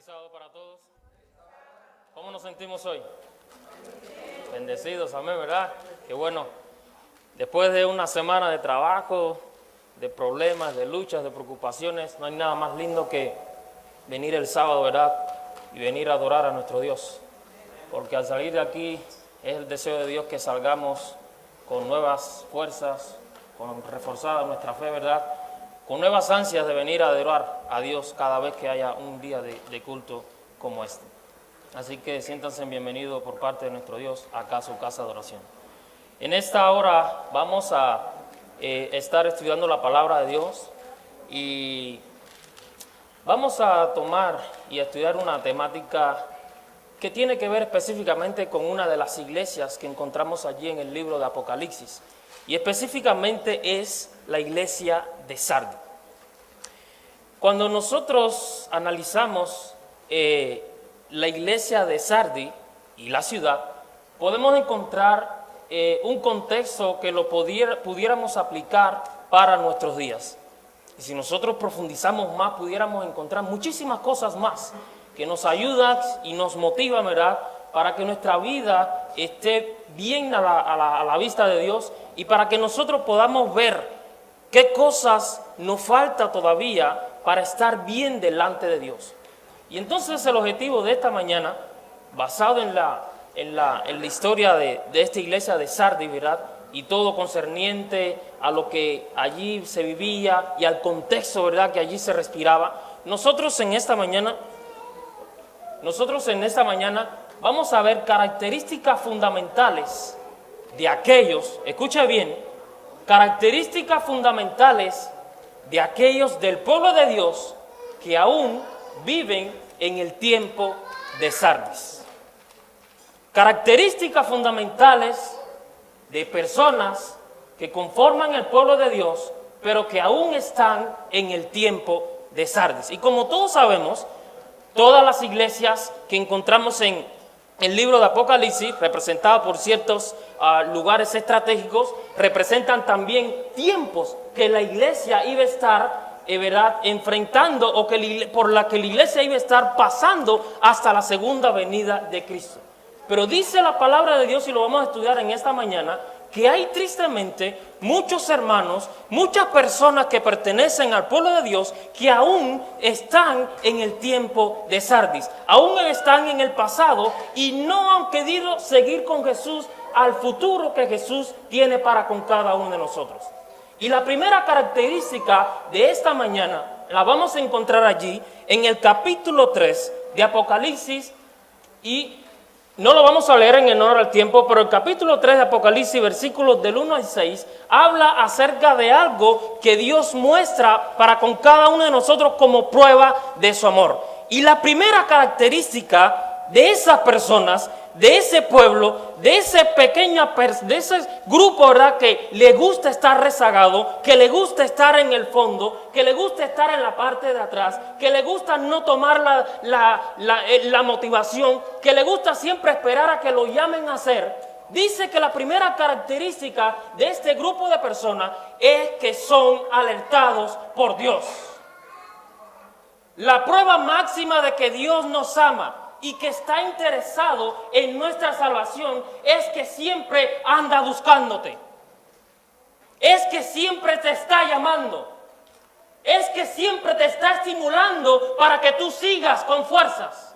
sábado para todos. ¿Cómo nos sentimos hoy? Bendecidos, amén, ¿verdad? Qué bueno. Después de una semana de trabajo, de problemas, de luchas, de preocupaciones, no hay nada más lindo que venir el sábado, ¿verdad? Y venir a adorar a nuestro Dios. Porque al salir de aquí es el deseo de Dios que salgamos con nuevas fuerzas, con reforzada nuestra fe, ¿verdad? Con nuevas ansias de venir a adorar a Dios cada vez que haya un día de culto como este. Así que siéntanse bienvenidos por parte de nuestro Dios acá a su casa de oración. En esta hora vamos a estar estudiando la palabra de Dios y vamos a tomar y a estudiar una temática que tiene que ver específicamente con una de las iglesias que encontramos allí en el libro de Apocalipsis. Y específicamente es la iglesia de Sardi. Cuando nosotros analizamos la iglesia de Sardi y la ciudad, podemos encontrar un contexto que lo pudiéramos aplicar para nuestros días. Y si nosotros profundizamos más, pudiéramos encontrar muchísimas cosas más que nos ayudan y nos motivan, ¿verdad?, para que nuestra vida esté bien a la vista de Dios y para que nosotros podamos ver qué cosas nos falta todavía para estar bien delante de Dios. Y entonces el objetivo de esta mañana, basado en la historia de esta iglesia de Sardi, ¿verdad?, y todo concerniente a lo que allí se vivía y al contexto, ¿verdad?, que allí se respiraba, nosotros en esta mañana vamos a ver características fundamentales de aquellos, escucha bien, características fundamentales de aquellos del pueblo de Dios que aún viven en el tiempo de Sardis. Características fundamentales de personas que conforman el pueblo de Dios, pero que aún están en el tiempo de Sardis. Y como todos sabemos, todas las iglesias que encontramos en el libro de Apocalipsis, representadas por ciertos lugares estratégicos, representan también tiempos que la iglesia iba a estar ¿verdad?, enfrentando o por la que la iglesia iba a estar pasando hasta la segunda venida de Cristo. Pero dice la palabra de Dios, y lo vamos a estudiar en esta mañana, que hay tristemente muchos hermanos, muchas personas que pertenecen al pueblo de Dios que aún están en el tiempo de Sardis, aún están en el pasado y no han querido seguir con Jesús al futuro que Jesús tiene para con cada uno de nosotros. Y la primera característica de esta mañana la vamos a encontrar allí en el capítulo 3 de Apocalipsis, y no lo vamos a leer en honor al tiempo, pero el capítulo 3 de Apocalipsis, versículos del 1 al 6, habla acerca de algo que Dios muestra para con cada uno de nosotros como prueba de su amor. Y la primera característica de esas personas, de ese pueblo, de ese grupo, ¿verdad?, que le gusta estar rezagado, que le gusta estar en el fondo, que le gusta estar en la parte de atrás, que le gusta no tomar la motivación, que le gusta siempre esperar a que lo llamen a hacer. Dice que la primera característica de este grupo de personas es que son alertados por Dios. La prueba máxima de que Dios nos ama y que está interesado en nuestra salvación es que siempre anda buscándote, es que siempre te está llamando, es que siempre te está estimulando para que tú sigas con fuerzas,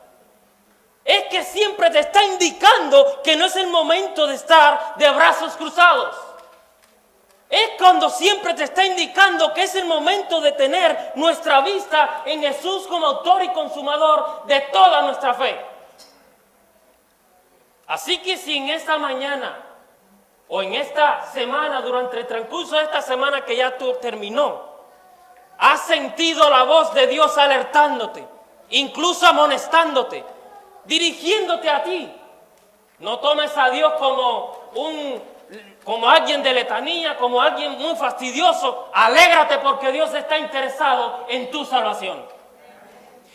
es que siempre te está indicando que no es el momento de estar de brazos cruzados. Es cuando siempre te está indicando que es el momento de tener nuestra vista en Jesús como autor y consumador de toda nuestra fe. Así que si en esta mañana o en esta semana, durante el transcurso de esta semana que ya terminó, has sentido la voz de Dios alertándote, incluso amonestándote, dirigiéndote a ti, no tomes a Dios como alguien de letanía, como alguien muy fastidioso. Alégrate porque Dios está interesado en tu salvación.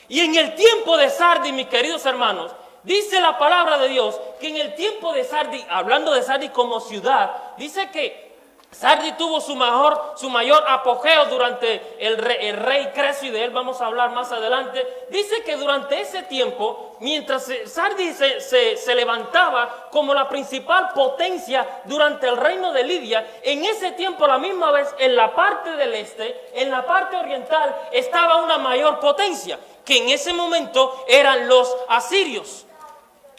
Y en el tiempo de Sardi, mis queridos hermanos, dice la palabra de Dios que en el tiempo de Sardi, hablando de Sardi como ciudad, dice que Sardis tuvo su mayor apogeo durante el rey Creso, y de él vamos a hablar más adelante. Dice que durante ese tiempo, mientras Sardis se levantaba como la principal potencia durante el reino de Lidia, en ese tiempo, a la misma vez, en la parte del este, en la parte oriental, estaba una mayor potencia, que en ese momento eran los asirios.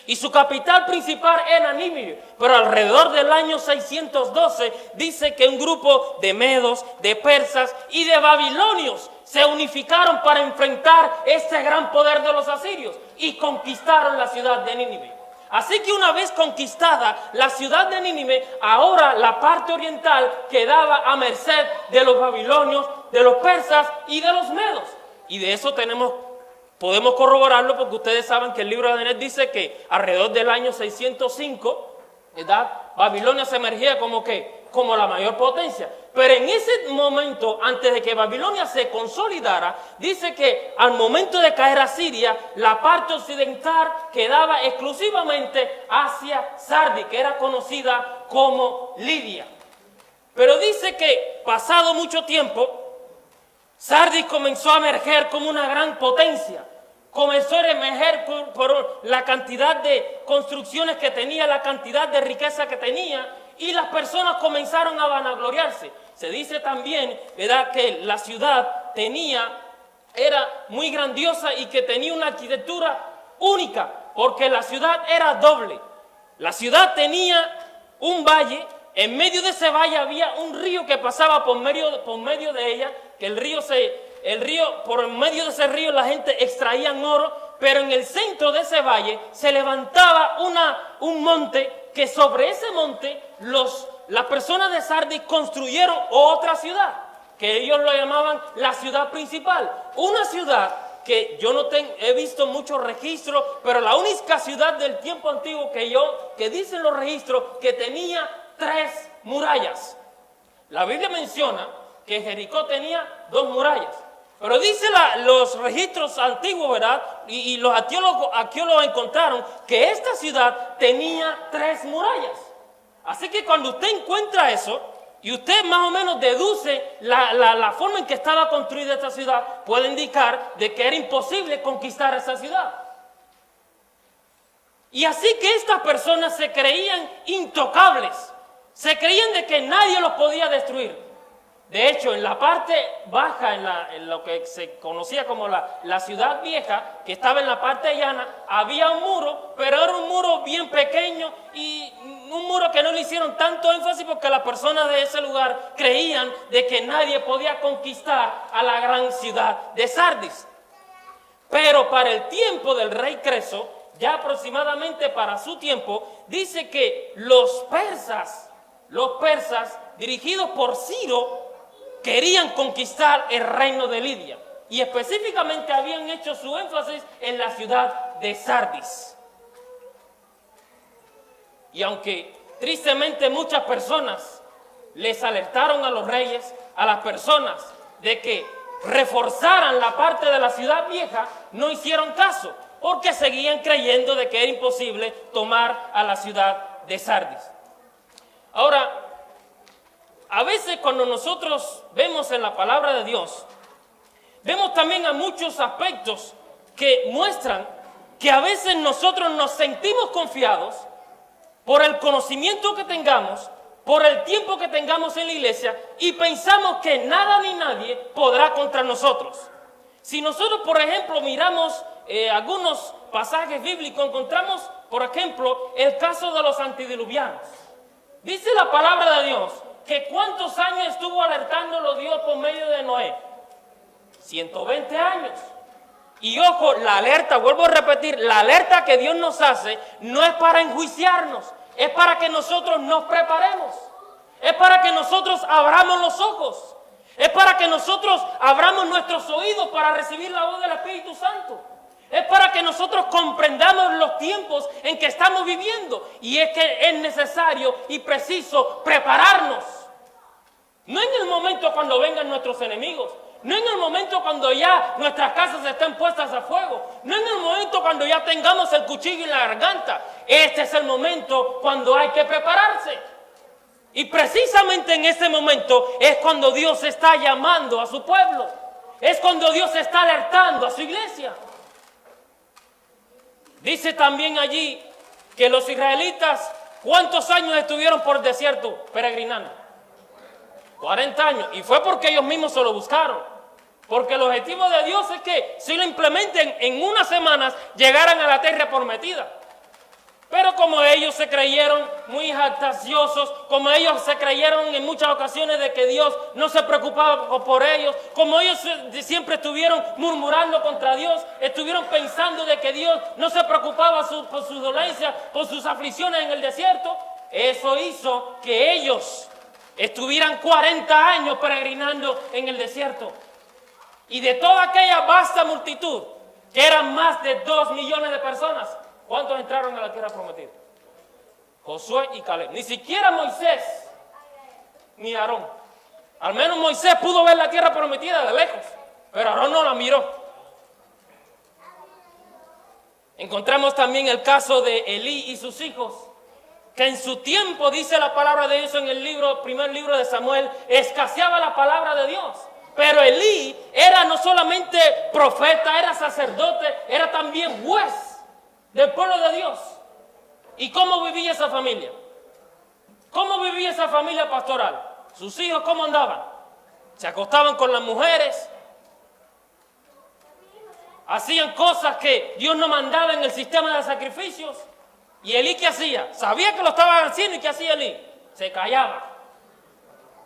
Y su capital principal era Nínive, pero alrededor del año 612 dice que un grupo de medos, de persas y de babilonios se unificaron para enfrentar este gran poder de los asirios y conquistaron la ciudad de Nínive. Así que una vez conquistada la ciudad de Nínive, ahora la parte oriental quedaba a merced de los babilonios, de los persas y de los medos. Y de eso podemos corroborarlo porque ustedes saben que el libro de Daniel dice que alrededor del año 605, ¿verdad?, Babilonia se emergía como la mayor potencia. Pero en ese momento, antes de que Babilonia se consolidara, dice que al momento de caer a Siria, la parte occidental quedaba exclusivamente hacia Sardis, que era conocida como Lidia. Pero dice que pasado mucho tiempo, Sardis comenzó a emerger como una gran potencia. Comenzó a emerger por la cantidad de construcciones que tenía, la cantidad de riqueza que tenía, y las personas comenzaron a vanagloriarse. Se dice también, ¿verdad?, que la ciudad era muy grandiosa y que tenía una arquitectura única, porque la ciudad era doble. La ciudad tenía un valle, en medio de ese valle había un río que pasaba por medio de ella, que por medio de ese río la gente extraía oro, pero en el centro de ese valle se levantaba un monte, que sobre ese monte las personas de Sardis construyeron otra ciudad, que ellos lo llamaban la ciudad principal. Una ciudad que yo no he visto muchos registros, pero la única ciudad del tiempo antiguo que dicen los registros que tenía 3 murallas. La Biblia menciona que Jericó tenía 2 murallas. Pero dice los registros antiguos, ¿verdad? Y los arqueólogos encontraron que esta ciudad tenía 3 murallas. Así que cuando usted encuentra eso, y usted más o menos deduce la forma en que estaba construida esta ciudad, puede indicar de que era imposible conquistar esa ciudad. Y así que estas personas se creían intocables. Se creían de que nadie los podía destruir. De hecho, en la parte baja, en lo que se conocía como la ciudad vieja, que estaba en la parte llana, había un muro, pero era un muro bien pequeño y un muro que no le hicieron tanto énfasis porque las personas de ese lugar creían de que nadie podía conquistar a la gran ciudad de Sardis. Pero para el tiempo del rey Creso, ya aproximadamente para su tiempo, dice que los persas, dirigidos por Ciro, querían conquistar el reino de Lidia, y específicamente habían hecho su énfasis en la ciudad de Sardis. Y aunque tristemente muchas personas les alertaron a los reyes, a las personas, de que reforzaran la parte de la ciudad vieja, no hicieron caso, porque seguían creyendo de que era imposible tomar a la ciudad de Sardis. Ahora, a veces cuando nosotros vemos en la palabra de Dios, vemos también a muchos aspectos que muestran que a veces nosotros nos sentimos confiados por el conocimiento que tengamos, por el tiempo que tengamos en la iglesia, y pensamos que nada ni nadie podrá contra nosotros. Si nosotros, por ejemplo, miramos algunos pasajes bíblicos, encontramos, por ejemplo, el caso de los antediluvianos. Dice la palabra de Dios que ¿cuántos años estuvo alertándolo Dios por medio de Noé? 120 años. Y ojo, la alerta, vuelvo a repetir, la alerta que Dios nos hace no es para enjuiciarnos, es para que nosotros nos preparemos, es para que nosotros abramos los ojos, es para que nosotros abramos nuestros oídos para recibir la voz del Espíritu Santo. Es para que nosotros comprendamos los tiempos en que estamos viviendo, y es que es necesario y preciso prepararnos. No en el momento cuando vengan nuestros enemigos, no en el momento cuando ya nuestras casas estén puestas a fuego, no en el momento cuando ya tengamos el cuchillo en la garganta. Este es el momento cuando hay que prepararse. Y precisamente en ese momento es cuando Dios está llamando a su pueblo. Es cuando Dios está alertando a su iglesia. Dice también allí que los israelitas, ¿cuántos años estuvieron por el desierto peregrinando? 40 años. Y fue porque ellos mismos se lo buscaron. Porque el objetivo de Dios es que si lo implementen en unas semanas, llegaran a la tierra prometida. Pero como ellos se creyeron muy jactanciosos, como ellos se creyeron en muchas ocasiones de que Dios no se preocupaba por ellos, como ellos siempre estuvieron murmurando contra Dios, estuvieron pensando de que Dios no se preocupaba por sus dolencias, por sus aflicciones en el desierto, eso hizo que ellos estuvieran 40 años peregrinando en el desierto. Y de toda aquella vasta multitud, que eran más de 2 millones de personas, ¿cuántos entraron a la tierra prometida? Josué y Caleb. Ni siquiera Moisés ni Aarón. Al menos Moisés pudo ver la tierra prometida de lejos, pero Aarón no la miró. Encontramos también el caso de Elí y sus hijos, que en su tiempo, dice la palabra de Dios en el primer libro de Samuel, escaseaba la palabra de Dios. Pero Elí era no solamente profeta, era sacerdote, era también juez del pueblo de Dios. ¿Y cómo vivía esa familia? ¿Cómo vivía esa familia pastoral? ¿Sus hijos cómo andaban? ¿Se acostaban con las mujeres? ¿Hacían cosas que Dios no mandaba en el sistema de sacrificios? ¿Y Elí qué hacía? Sabía que lo estaban haciendo, ¿y qué hacía Elí? Se callaba.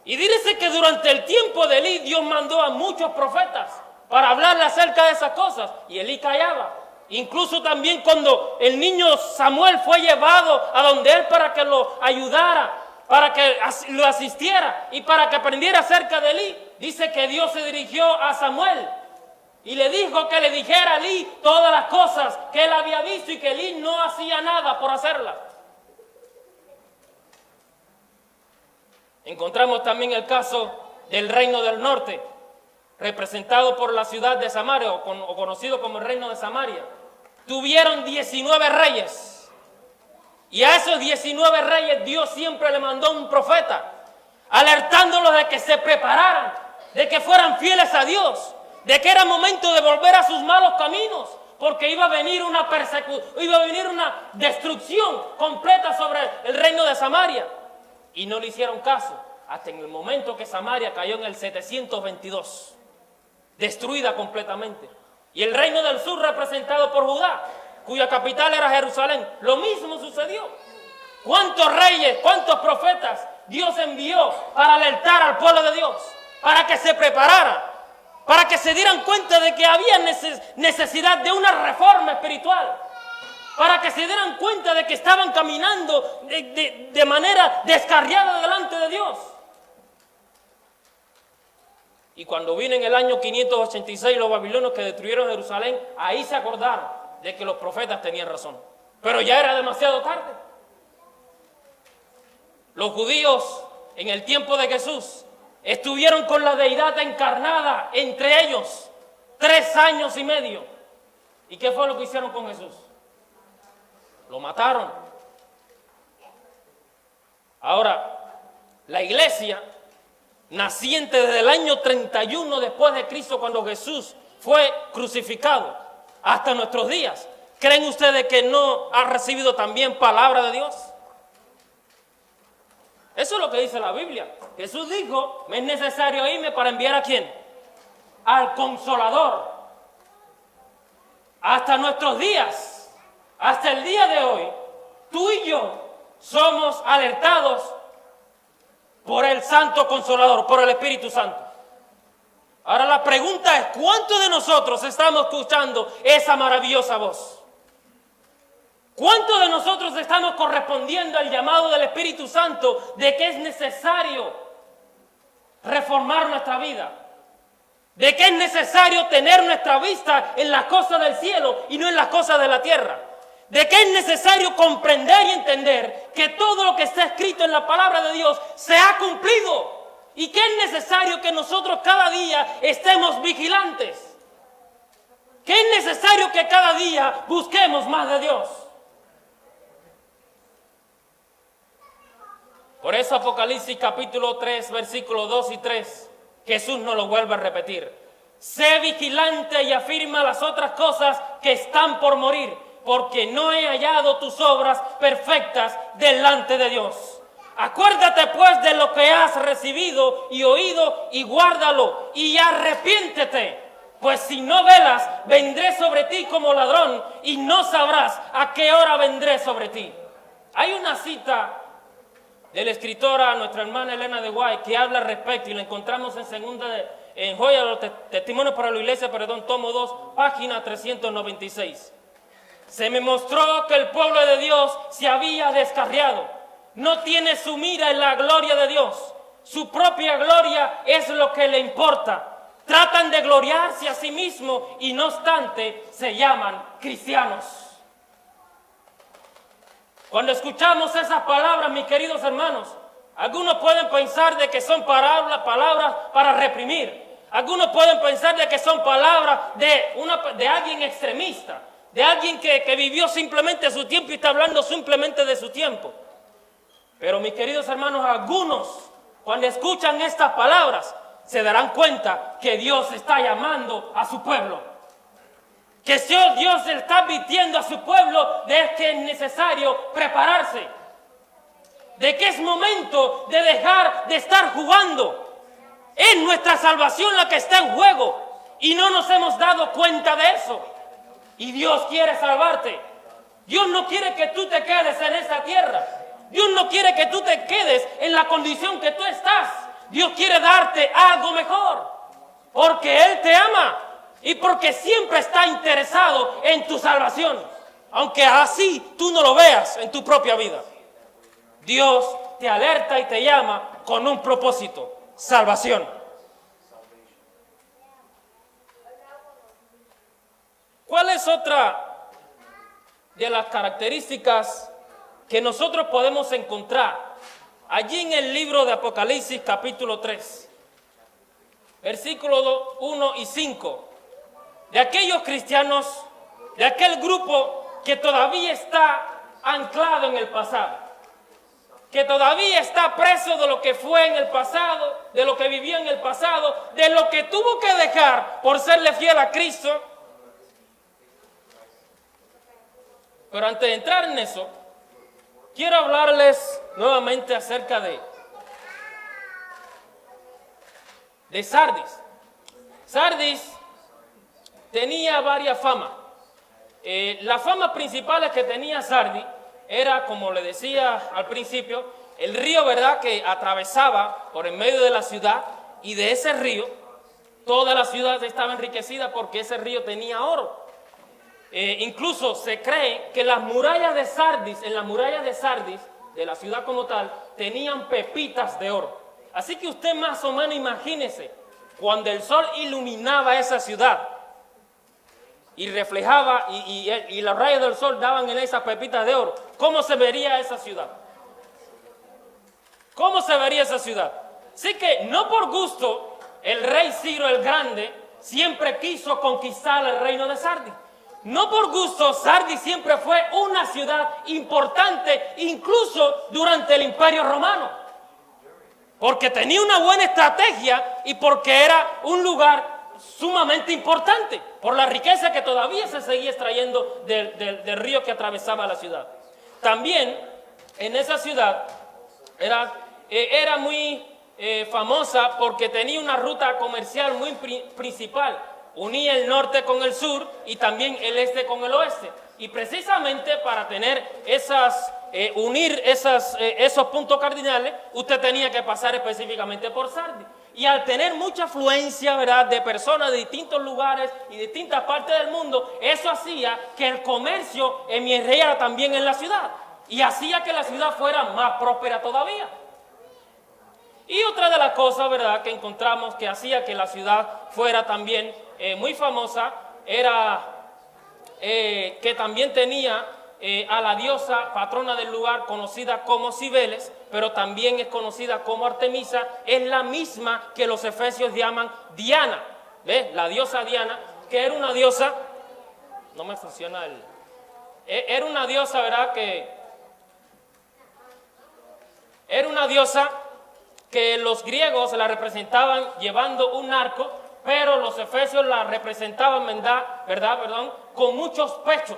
Y dice que durante el tiempo de Elí, Dios mandó a muchos profetas para hablarle acerca de esas cosas, y Elí callaba. Incluso también cuando el niño Samuel fue llevado a donde él para que lo ayudara, para que lo asistiera y para que aprendiera acerca de Elí, dice que Dios se dirigió a Samuel y le dijo que le dijera a Elí todas las cosas que él había visto y que Elí no hacía nada por hacerlas. Encontramos también el caso del reino del norte, representado por la ciudad de Samaria, o conocido como el reino de Samaria. Tuvieron 19 reyes, y a esos 19 reyes Dios siempre le mandó un profeta, alertándolos de que se prepararan, de que fueran fieles a Dios, de que era momento de volver a sus malos caminos, porque iba a venir una persecución, iba a venir una destrucción completa sobre el reino de Samaria. Y no le hicieron caso, hasta en el momento que Samaria cayó en el 722, destruida completamente. Y el reino del sur, representado por Judá, cuya capital era Jerusalén, lo mismo sucedió. ¿Cuántos reyes, cuántos profetas Dios envió para alertar al pueblo de Dios? Para que se preparara, para que se dieran cuenta de que había necesidad de una reforma espiritual, para que se dieran cuenta de que estaban caminando de manera descarriada delante de Dios. Y cuando vino en el año 586 los babilonios que destruyeron Jerusalén, ahí se acordaron de que los profetas tenían razón. Pero ya era demasiado tarde. Los judíos en el tiempo de Jesús estuvieron con la deidad encarnada entre ellos 3 años y medio. ¿Y qué fue lo que hicieron con Jesús? Lo mataron. Ahora, la iglesia, naciente desde el año 31 después de Cristo, cuando Jesús fue crucificado, hasta nuestros días, ¿creen ustedes que no ha recibido también palabra de Dios? Eso es lo que dice la Biblia. Jesús dijo, me es necesario irme para enviar ¿a quién? Al Consolador. Hasta nuestros días, hasta el día de hoy, tú y yo somos alertados por el Santo Consolador, por el Espíritu Santo. Ahora la pregunta es, ¿cuántos de nosotros estamos escuchando esa maravillosa voz? ¿Cuántos de nosotros estamos correspondiendo al llamado del Espíritu Santo de que es necesario reformar nuestra vida? De que es necesario tener nuestra vista en las cosas del cielo y no en las cosas de la tierra. De que es necesario comprender y entender que todo lo que está escrito en la palabra de Dios se ha cumplido. Y que es necesario que nosotros cada día estemos vigilantes. Que es necesario que cada día busquemos más de Dios. Por eso Apocalipsis capítulo 3, versículos 2 y 3, Jesús nos lo vuelve a repetir. Sé vigilante y afirma las otras cosas que están por morir, porque no he hallado tus obras perfectas delante de Dios. Acuérdate pues de lo que has recibido y oído y guárdalo y arrepiéntete. Pues si no velas, vendré sobre ti como ladrón y no sabrás a qué hora vendré sobre ti. Hay una cita de la escritora, nuestra hermana Elena de White, que habla al respecto y la encontramos en Joya de los Testimonios para la Iglesia, tomo 2, página 396. Se me mostró que el pueblo de Dios se había descarriado. No tiene su mira en la gloria de Dios. Su propia gloria es lo que le importa. Tratan de gloriarse a sí mismos y no obstante se llaman cristianos. Cuando escuchamos esas palabras, mis queridos hermanos, algunos pueden pensar de que son palabras para reprimir. Algunos pueden pensar de que son palabras de alguien extremista, de alguien que vivió simplemente su tiempo y está hablando simplemente de su tiempo. Pero mis queridos hermanos, algunos cuando escuchan estas palabras se darán cuenta que Dios está llamando a su pueblo. Que Dios está advirtiendo a su pueblo de que es necesario prepararse. De que es momento de dejar de estar jugando. Es nuestra salvación la que está en juego. Y no nos hemos dado cuenta de eso. Y Dios quiere salvarte. Dios no quiere que tú te quedes en esta tierra. Dios no quiere que tú te quedes en la condición que tú estás. Dios quiere darte algo mejor. Porque Él te ama. Y porque siempre está interesado en tu salvación. Aunque así tú no lo veas en tu propia vida. Dios te alerta y te llama con un propósito. Salvación. ¿Cuál es otra de las características que nosotros podemos encontrar allí en el libro de Apocalipsis capítulo 3, versículos 1 y 5, de aquellos cristianos, de aquel grupo que todavía está anclado en el pasado, que todavía está preso de lo que fue en el pasado, de lo que vivió en el pasado, de lo que tuvo que dejar por serle fiel a Cristo? Pero antes de entrar en eso, quiero hablarles nuevamente acerca de Sardis. Sardis tenía varias famas. La fama principal que tenía Sardis era, como le decía al principio, el río, ¿verdad?, que atravesaba por en medio de la ciudad, y de ese río toda la ciudad estaba enriquecida porque ese río tenía oro. Incluso se cree que las murallas de Sardis, en las murallas de Sardis, de la ciudad como tal, tenían pepitas de oro. Así que usted más o menos imagínese, cuando el sol iluminaba esa ciudad y reflejaba y los rayos del sol daban en esas pepitas de oro, ¿cómo se vería esa ciudad? ¿Cómo se vería esa ciudad? Así que no por gusto el rey Ciro el Grande siempre quiso conquistar el reino de Sardis. No por gusto, Sardis siempre fue una ciudad importante, incluso durante el Imperio Romano. Porque tenía una buena estrategia y porque era un lugar sumamente importante, por la riqueza que todavía se seguía extrayendo del río que atravesaba la ciudad. También en esa ciudad era muy famosa porque tenía una ruta comercial muy principal. Unía el norte con el sur y también el este con el oeste. Y precisamente para tener unir esos puntos cardinales, usted tenía que pasar específicamente por Sardis. Y al tener mucha afluencia, ¿verdad?, de personas de distintos lugares y distintas partes del mundo, eso hacía que el comercio emergiera también en la ciudad. Y hacía que la ciudad fuera más próspera todavía. Y otra de las cosas, ¿verdad?, que encontramos que hacía que la ciudad fuera también muy famosa, era que también tenía a la diosa patrona del lugar, conocida como Cibeles, pero también es conocida como Artemisa. Es la misma que los efesios llaman Diana, ¿ves? La diosa Diana, que era una diosa, no me funciona era una diosa, ¿verdad?, era una diosa que los griegos la representaban llevando un arco, pero los efesios la representaban, ¿verdad? Con muchos pechos,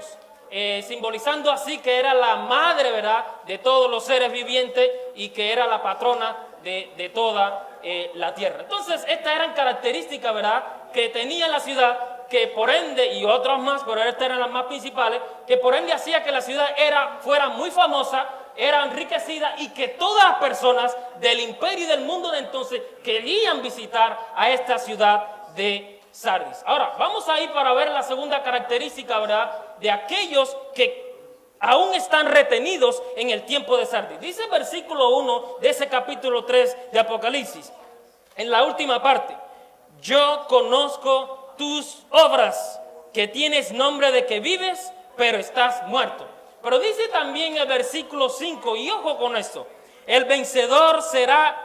simbolizando así que era la madre, ¿verdad?, de todos los seres vivientes y que era la patrona de toda la tierra. Entonces, estas eran características, ¿verdad?, que tenía la ciudad, que por ende, y otras más, pero estas eran las más principales, que por ende hacía que la ciudad fuera muy famosa, era enriquecida y que todas las personas del imperio y del mundo de entonces querían visitar a esta ciudad de Sardis. Ahora, vamos a ir para ver la segunda característica, ¿verdad?, de aquellos que aún están retenidos en el tiempo de Sardis. Dice el versículo 1 de ese capítulo 3 de Apocalipsis, en la última parte: yo conozco tus obras, que tienes nombre de que vives, pero estás muerto. Pero dice también el versículo 5, y ojo con esto: el vencedor será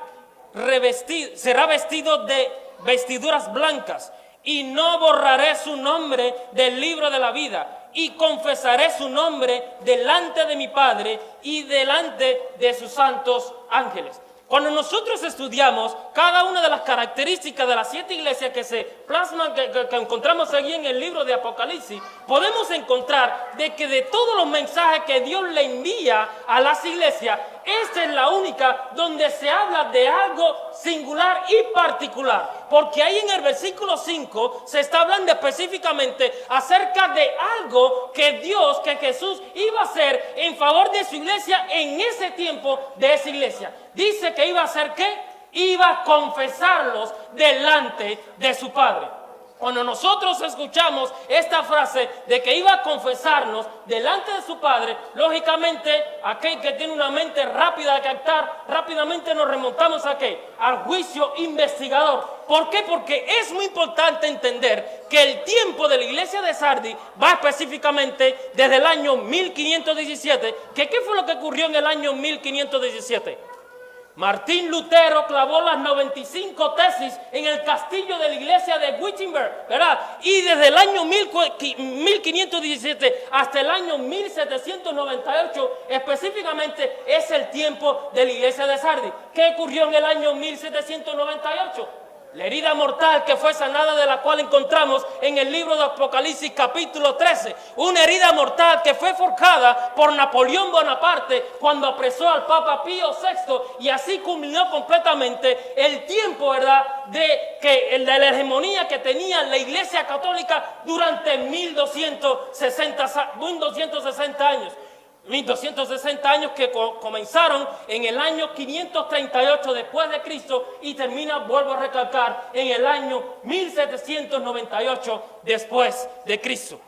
vestido de vestiduras blancas, y no borraré su nombre del libro de la vida, y confesaré su nombre delante de mi Padre y delante de sus santos ángeles. Cuando nosotros estudiamos cada una de las características de las 7 iglesias que se plasman, que encontramos allí en el libro de Apocalipsis, podemos encontrar de que de todos los mensajes que Dios le envía a las iglesias, esta es la única donde se habla de algo singular y particular. Porque ahí en el versículo 5 se está hablando específicamente acerca de algo que Jesús iba a hacer en favor de su iglesia en ese tiempo de esa iglesia. Dice que iba a hacer ¿qué? Iba a confesarlos delante de su Padre. Cuando nosotros escuchamos esta frase de que iba a confesarnos delante de su Padre, lógicamente, aquel que tiene una mente rápida de captar, rápidamente nos remontamos ¿a qué? Al juicio investigador. ¿Por qué? Porque es muy importante entender que el tiempo de la iglesia de Sardis va específicamente desde el año 1517. ¿Qué fue lo que ocurrió en el año 1517? Martín Lutero clavó las 95 tesis en el castillo de la iglesia de Wittenberg, ¿verdad? Y desde el año 1517 hasta el año 1798, específicamente, es el tiempo de la iglesia de Sardis. ¿Qué ocurrió en el año 1798? La herida mortal que fue sanada, de la cual encontramos en el libro de Apocalipsis capítulo 13. Una herida mortal que fue forjada por Napoleón Bonaparte cuando apresó al Papa Pío VI, y así culminó completamente el tiempo, ¿verdad?, de la hegemonía que tenía la Iglesia Católica durante 1260 años. 1260 años que comenzaron en el año 538 después de Cristo y termina, vuelvo a recalcar, en el año 1798 después de Cristo.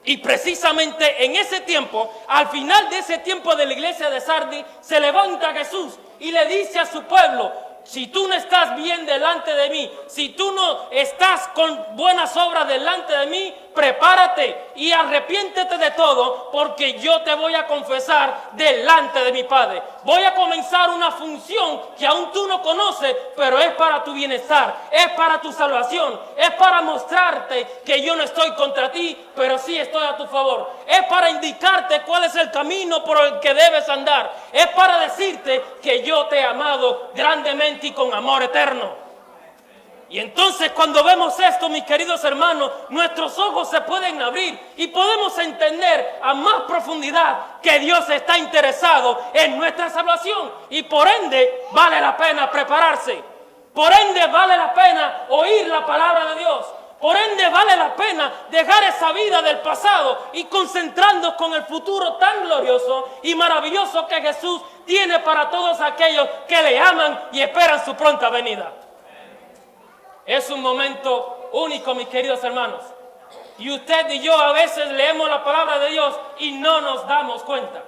Y precisamente en ese tiempo, al final de ese tiempo de la iglesia de Sardis, se levanta Jesús y le dice a su pueblo: si tú no estás bien delante de mí, si tú no estás con buenas obras delante de mí, prepárate y arrepiéntete de todo, porque yo te voy a confesar delante de mi Padre. Voy a comenzar una función que aún tú no conoces, pero es para tu bienestar, es para tu salvación, es para mostrarte que yo no estoy contra ti, pero sí estoy a tu favor. Es para indicarte cuál es el camino por el que debes andar. Es para decirte que yo te he amado grandemente y con amor eterno. Y entonces, cuando vemos esto, mis queridos hermanos, nuestros ojos se pueden abrir y podemos entender a más profundidad que Dios está interesado en nuestra salvación, y por ende vale la pena prepararse. Por ende vale la pena oír la palabra de Dios. Por ende vale la pena dejar esa vida del pasado y concentrarnos con el futuro tan glorioso y maravilloso que Jesús tiene para todos aquellos que le aman y esperan su pronta venida. Es un momento único, mis queridos hermanos. Y usted y yo a veces leemos la palabra de Dios y no nos damos cuenta.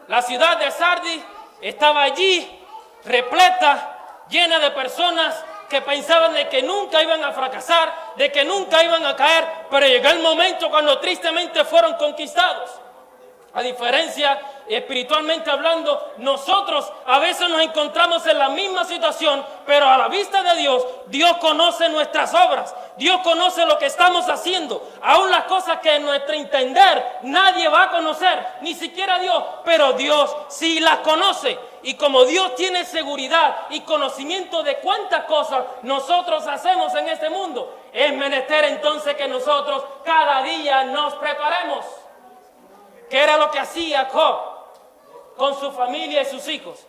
La ciudad de Sardis estaba allí, repleta, llena de personas que pensaban de que nunca iban a fracasar, de que nunca iban a caer, pero llegó el momento cuando tristemente fueron conquistados. A diferencia espiritualmente hablando, nosotros a veces nos encontramos en la misma situación, pero a la vista de Dios, Dios conoce nuestras obras, Dios conoce lo que estamos haciendo, aún las cosas que en nuestro entender nadie va a conocer, ni siquiera Dios, pero Dios sí las conoce. Y como Dios tiene seguridad y conocimiento de cuántas cosas nosotros hacemos en este mundo, es menester entonces que nosotros cada día nos preparemos. ¿Qué era lo que hacía Job con su familia y sus hijos?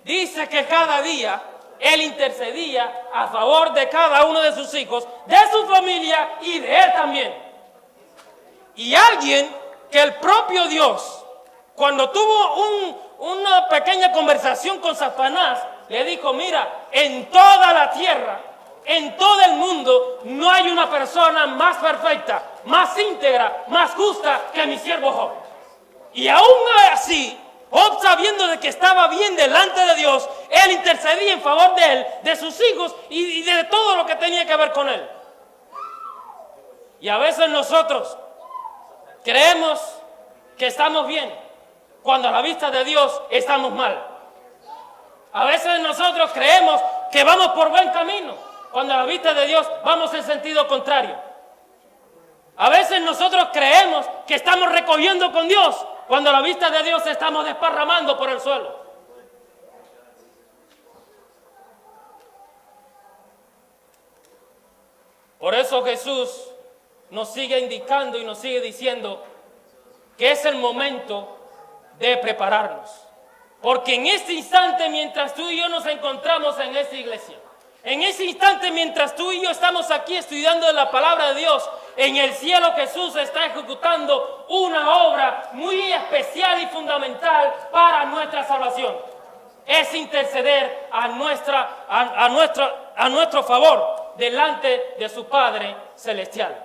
Dice que cada día él intercedía a favor de cada uno de sus hijos, de su familia y de él también. Y alguien que el propio Dios, cuando tuvo una pequeña conversación con Satanás, le dijo: mira, en toda la tierra, en todo el mundo, no hay una persona más perfecta, más íntegra, más justa que mi siervo Job. Y aún así, Job, sabiendo de que estaba bien delante de Dios, él intercedía en favor de él, de sus hijos y de todo lo que tenía que ver con él. Y a veces nosotros creemos que estamos bien, cuando a la vista de Dios estamos mal. A veces nosotros creemos que vamos por buen camino, cuando a la vista de Dios vamos en sentido contrario. A veces nosotros creemos que estamos recogiendo con Dios, cuando a la vista de Dios estamos desparramando por el suelo. Por eso Jesús nos sigue indicando y nos sigue diciendo que es el momento de prepararnos. Porque en este instante, mientras tú y yo nos encontramos en esta iglesia, en ese instante, mientras tú y yo estamos aquí estudiando la palabra de Dios, en el cielo Jesús está ejecutando una obra muy especial y fundamental para nuestra salvación. Es interceder a nuestro favor delante de su Padre Celestial.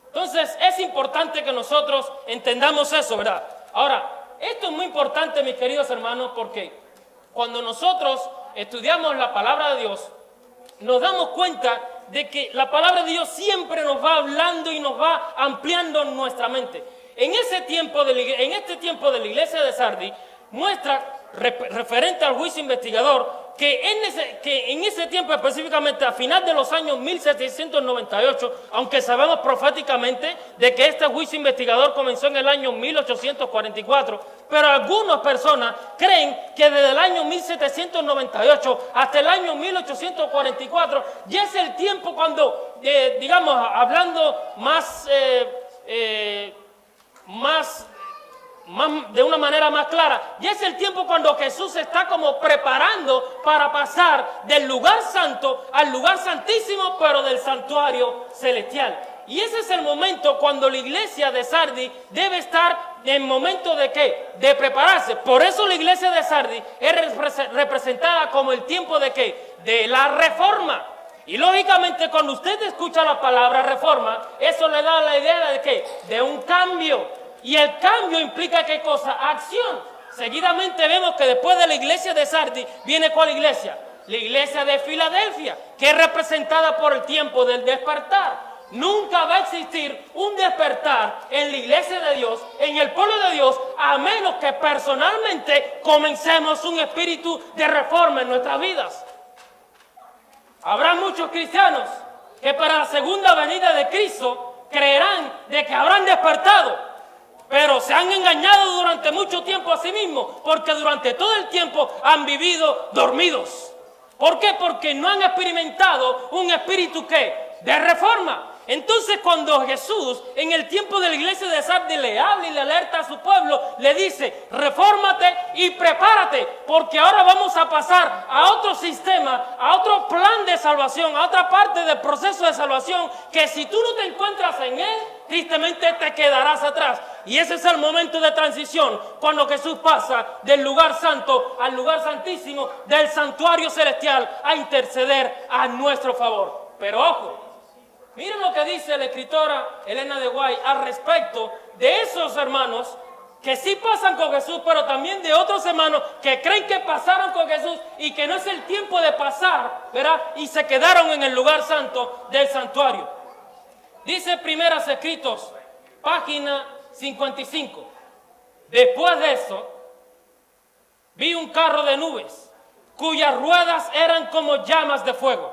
Entonces es importante que nosotros entendamos eso, ¿verdad? Ahora, esto es muy importante, mis queridos hermanos, porque cuando nosotros estudiamos la palabra de Dios, nos damos cuenta de que la palabra de Dios siempre nos va hablando y nos va ampliando nuestra mente. En este tiempo de la iglesia de Sardis, muestra referente al juicio investigador que en ese tiempo, específicamente a final de los años 1798, aunque sabemos proféticamente de que este juicio investigador comenzó en el año 1844, pero algunas personas creen que desde el año 1798 hasta el año 1844 ya es el tiempo cuando, digamos, hablando más de una manera más clara, ya es el tiempo cuando Jesús se está como preparando para pasar del lugar santo al lugar santísimo, pero del santuario celestial. Y ese es el momento cuando la iglesia de Sardis debe estar en momento de ¿qué? De prepararse. Por eso la iglesia de Sardis es representada como el tiempo de ¿qué? De la reforma. Y lógicamente cuando usted escucha la palabra reforma, eso le da la idea de ¿qué? De un cambio. Y el cambio implica ¿qué cosa? Acción. Seguidamente vemos que después de la iglesia de Sardis viene ¿cuál iglesia? La iglesia de Filadelfia, que es representada por el tiempo del despertar. Nunca va a existir un despertar en la iglesia de Dios, en el pueblo de Dios, a menos que personalmente comencemos un espíritu de reforma en nuestras vidas. Habrá muchos cristianos que para la segunda venida de Cristo creerán de que habrán despertado, pero se han engañado durante mucho tiempo a sí mismos, porque durante todo el tiempo han vivido dormidos. ¿Por qué? Porque no han experimentado un espíritu ¿qué? De reforma. Entonces cuando Jesús en el tiempo de la iglesia de Sardis le habla y le alerta a su pueblo, le dice: refórmate y prepárate, porque ahora vamos a pasar a otro sistema, a otro plan de salvación, a otra parte del proceso de salvación, que si tú no te encuentras en él, tristemente te quedarás atrás. Y ese es el momento de transición, cuando Jesús pasa del lugar santo al lugar santísimo, del santuario celestial, a interceder a nuestro favor. Pero ojo, miren lo que dice la escritora Elena de White al respecto de esos hermanos que sí pasan con Jesús, pero también de otros hermanos que creen que pasaron con Jesús y que no es el tiempo de pasar, ¿verdad? Y se quedaron en el lugar santo del santuario. Dice Primeros Escritos, página 55. Después de eso, vi un carro de nubes, cuyas ruedas eran como llamas de fuego.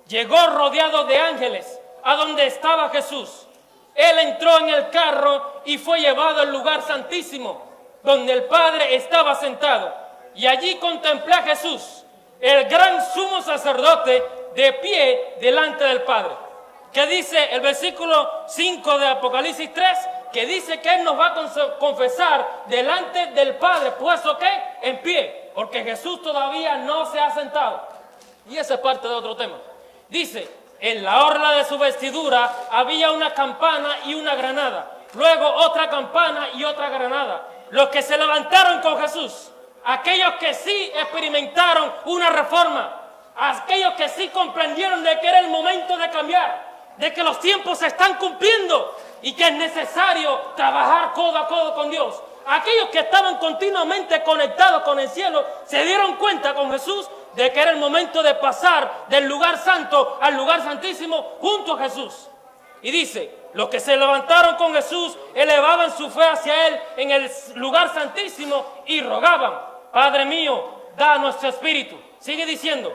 Llegó rodeado de ángeles a donde estaba Jesús. Él entró en el carro y fue llevado al lugar santísimo, donde el Padre estaba sentado. Y allí contemplé a Jesús, el gran sumo sacerdote, de pie delante del Padre. ¿Qué dice el versículo 5 de Apocalipsis 3? Que dice que Él nos va a confesar delante del Padre, puesto que en pie, porque Jesús todavía no se ha sentado. Y esa es parte de otro tema. Dice, en la orla de su vestidura había una campana y una granada, luego otra campana y otra granada. Los que se levantaron con Jesús, aquellos que sí experimentaron una reforma, aquellos que sí comprendieron de que era el momento de cambiar, de que los tiempos se están cumpliendo y que es necesario trabajar codo a codo con Dios. Aquellos que estaban continuamente conectados con el cielo se dieron cuenta con Jesús de que era el momento de pasar del lugar santo al lugar santísimo junto a Jesús. Y dice, los que se levantaron con Jesús elevaban su fe hacia Él en el lugar santísimo y rogaban, Padre mío, da nuestro espíritu. Sigue diciendo,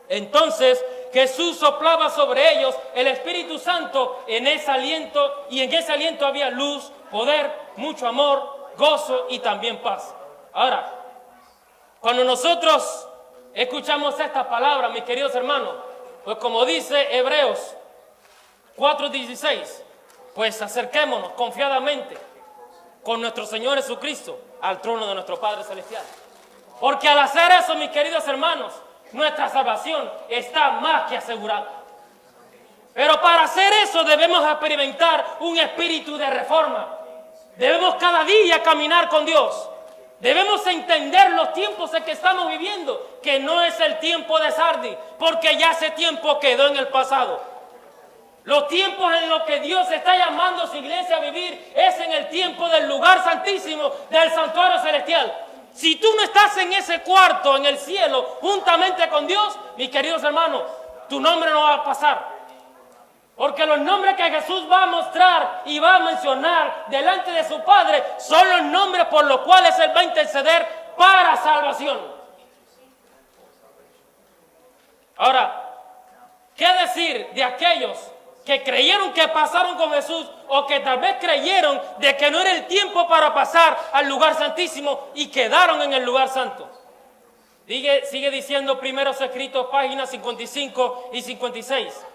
entonces Jesús soplaba sobre ellos el Espíritu Santo en ese aliento, y en ese aliento había luz, poder, mucho amor, gozo y también paz. Ahora, cuando nosotros escuchamos esta palabra, mis queridos hermanos, pues como dice Hebreos 4:16, pues acerquémonos confiadamente con nuestro Señor Jesucristo al trono de nuestro Padre Celestial. Porque al hacer eso, mis queridos hermanos, nuestra salvación está más que asegurada. Pero para hacer eso debemos experimentar un espíritu de reforma. Debemos cada día caminar con Dios. Debemos entender los tiempos en que estamos viviendo, que no es el tiempo de Sardis, porque ya ese tiempo quedó en el pasado. Los tiempos en los que Dios está llamando a su iglesia a vivir es en el tiempo del lugar santísimo, del santuario celestial. Si tú no estás en ese cuarto, en el cielo, juntamente con Dios, mis queridos hermanos, tu nombre no va a pasar. Porque los nombres que Jesús va a mostrar y va a mencionar delante de su Padre son los nombres por los cuales Él va a interceder para salvación. Ahora, ¿qué decir de aquellos que creyeron que pasaron con Jesús o que tal vez creyeron de que no era el tiempo para pasar al lugar santísimo y quedaron en el lugar santo? Sigue diciendo Primeros Escritos, páginas 55 y 56.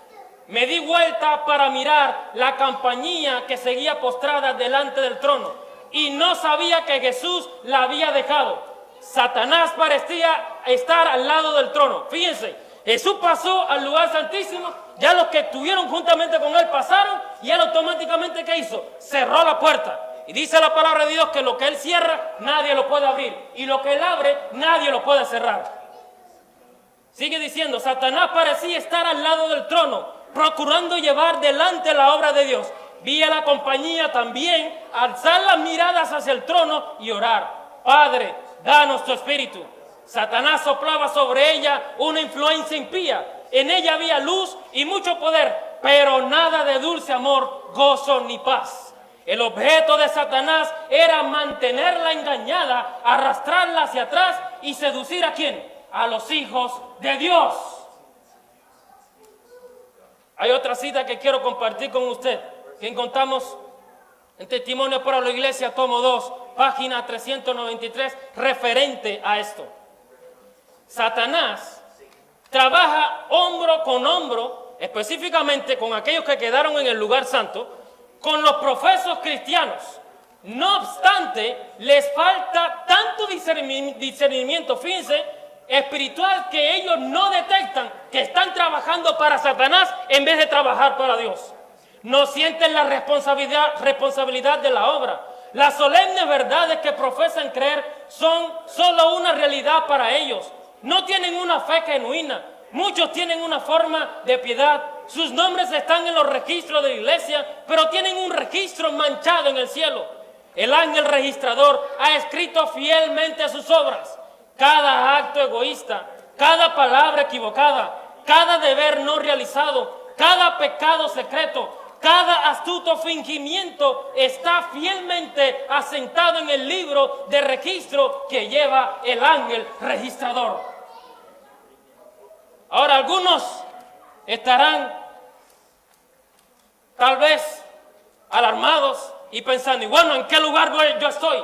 Me di vuelta para mirar la compañía que seguía postrada delante del trono y no sabía que Jesús la había dejado. Satanás parecía estar al lado del trono. Fíjense, Jesús pasó al lugar santísimo, ya los que estuvieron juntamente con Él pasaron y Él automáticamente ¿qué hizo? Cerró la puerta. Y dice la palabra de Dios que lo que Él cierra, nadie lo puede abrir. Y lo que Él abre, nadie lo puede cerrar. Sigue diciendo, Satanás parecía estar al lado del trono, procurando llevar delante la obra de Dios. Vi a la compañía también alzar las miradas hacia el trono y orar, Padre, danos tu espíritu. Satanás soplaba sobre ella una influencia impía. En ella había luz y mucho poder, pero nada de dulce amor, gozo ni paz. El objeto de Satanás era mantenerla engañada, arrastrarla hacia atrás y seducir ¿a quién? A los hijos de Dios. Hay otra cita que quiero compartir con usted, que encontramos en Testimonio para la Iglesia, tomo 2, página 393, referente a esto. Satanás trabaja hombro con hombro, específicamente con aquellos que quedaron en el lugar santo, con los profesos cristianos. No obstante, les falta tanto discernimiento, fíjense, espiritual, que ellos no detectan que están trabajando para Satanás en vez de trabajar para Dios. No sienten la responsabilidad de la obra. Las solemnes verdades que profesan creer son solo una realidad para ellos. No tienen una fe genuina. Muchos tienen una forma de piedad. Sus nombres están en los registros de la iglesia, pero tienen un registro manchado en el cielo. El ángel registrador ha escrito fielmente sus obras. Cada acto egoísta, cada palabra equivocada, cada deber no realizado, cada pecado secreto, Cada astuto fingimiento está fielmente asentado en el libro de registro que lleva el ángel registrador. Ahora, algunos estarán tal vez alarmados y pensando, y bueno, ¿en qué lugar yo estoy?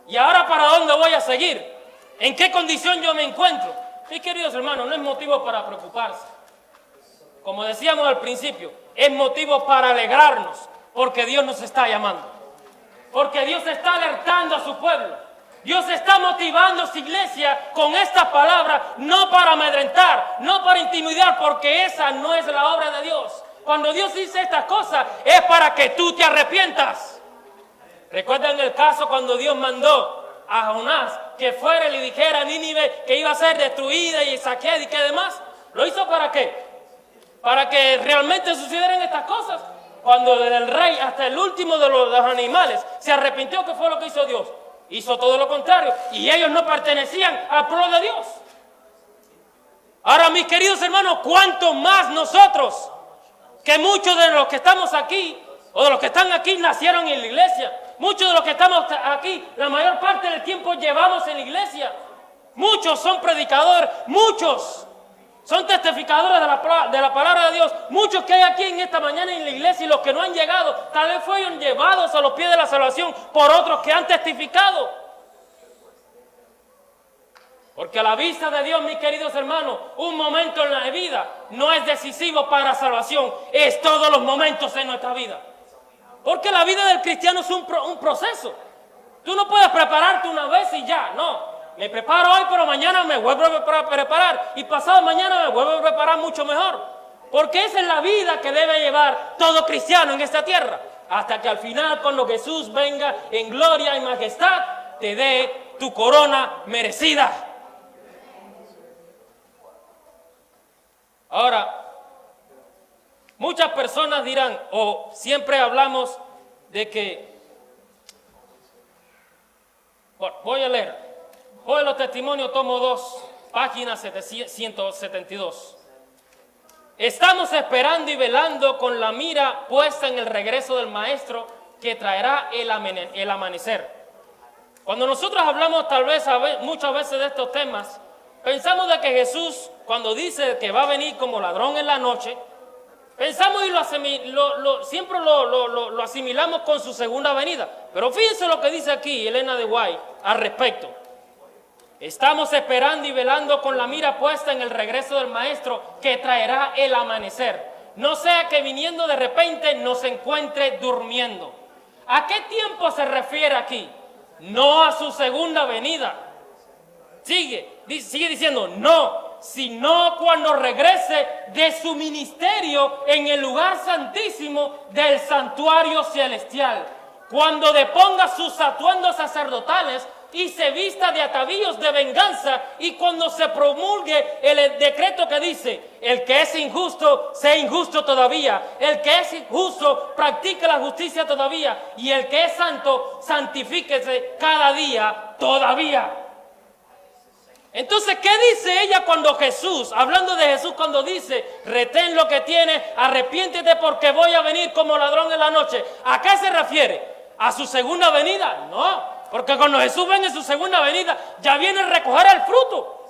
¿Y ahora para dónde voy a seguir? ¿En qué condición yo me encuentro? Mis queridos hermanos, no es motivo para preocuparse. Como decíamos al principio, es motivo para alegrarnos, porque Dios nos está llamando. Porque Dios está alertando a su pueblo. Dios está motivando a su iglesia con esta palabra, no para amedrentar, no para intimidar, porque esa no es la obra de Dios. Cuando Dios dice estas cosas, es para que tú te arrepientas. ¿Recuerdan el caso cuando Dios mandó a Jonás que fuera y le dijera a Nínive que iba a ser destruida y saqueada y qué demás? ¿Lo hizo para qué? Para que realmente sucedieran estas cosas. Cuando desde el rey hasta el último de los animales se arrepintió, ¿qué fue lo que hizo Dios? Hizo todo lo contrario. Y ellos no pertenecían al pueblo de Dios. Ahora, mis queridos hermanos, ¿cuánto más nosotros, que muchos de los que estamos aquí, o de los que están aquí, nacieron en la iglesia? Muchos de los que estamos aquí, la mayor parte del tiempo llevamos en la iglesia. Muchos son predicadores, muchos son testificadores de la palabra de Dios. Muchos que hay aquí en esta mañana en la iglesia y los que no han llegado, tal vez fueron llevados a los pies de la salvación por otros que han testificado. Porque a la vista de Dios, mis queridos hermanos, un momento en la vida no es decisivo para la salvación, es todos los momentos en nuestra vida. Porque la vida del cristiano es un proceso. Tú no puedes prepararte una vez y ya, no. Me preparo hoy, pero mañana me vuelvo a preparar. Y pasado mañana me vuelvo a preparar mucho mejor. Porque esa es la vida que debe llevar todo cristiano en esta tierra. Hasta que al final, cuando Jesús venga en gloria y majestad, te dé tu corona merecida. Ahora, muchas personas dirán, o siempre hablamos de que, bueno, voy a leer. Hoy los testimonios, tomo 2, página 172. Estamos esperando y velando con la mira puesta en el regreso del Maestro que traerá el amanecer. Cuando nosotros hablamos tal vez muchas veces de estos temas, pensamos de que Jesús, cuando dice que va a venir como ladrón en la noche, pensamos y siempre lo asimilamos con su segunda venida. Pero fíjense lo que dice aquí Elena de White al respecto. Estamos esperando y velando con la mira puesta en el regreso del Maestro que traerá el amanecer. No sea que viniendo de repente nos encuentre durmiendo. ¿A qué tiempo se refiere aquí? No a su segunda venida. Sigue diciendo, no, sino cuando regrese de su ministerio en el lugar santísimo del santuario celestial. Cuando deponga sus atuendos sacerdotales y se vista de atavíos de venganza, y cuando se promulgue el decreto que dice, el que es injusto, sea injusto todavía, el que es injusto, practique la justicia todavía, y el que es santo, santifíquese cada día todavía. Entonces, ¿qué dice ella cuando Jesús, hablando de Jesús, cuando dice, retén lo que tienes, arrepiéntete porque voy a venir como ladrón en la noche? ¿A qué se refiere? ¿A su segunda venida? No. Porque cuando Jesús venga en su segunda venida, ya viene a recoger el fruto.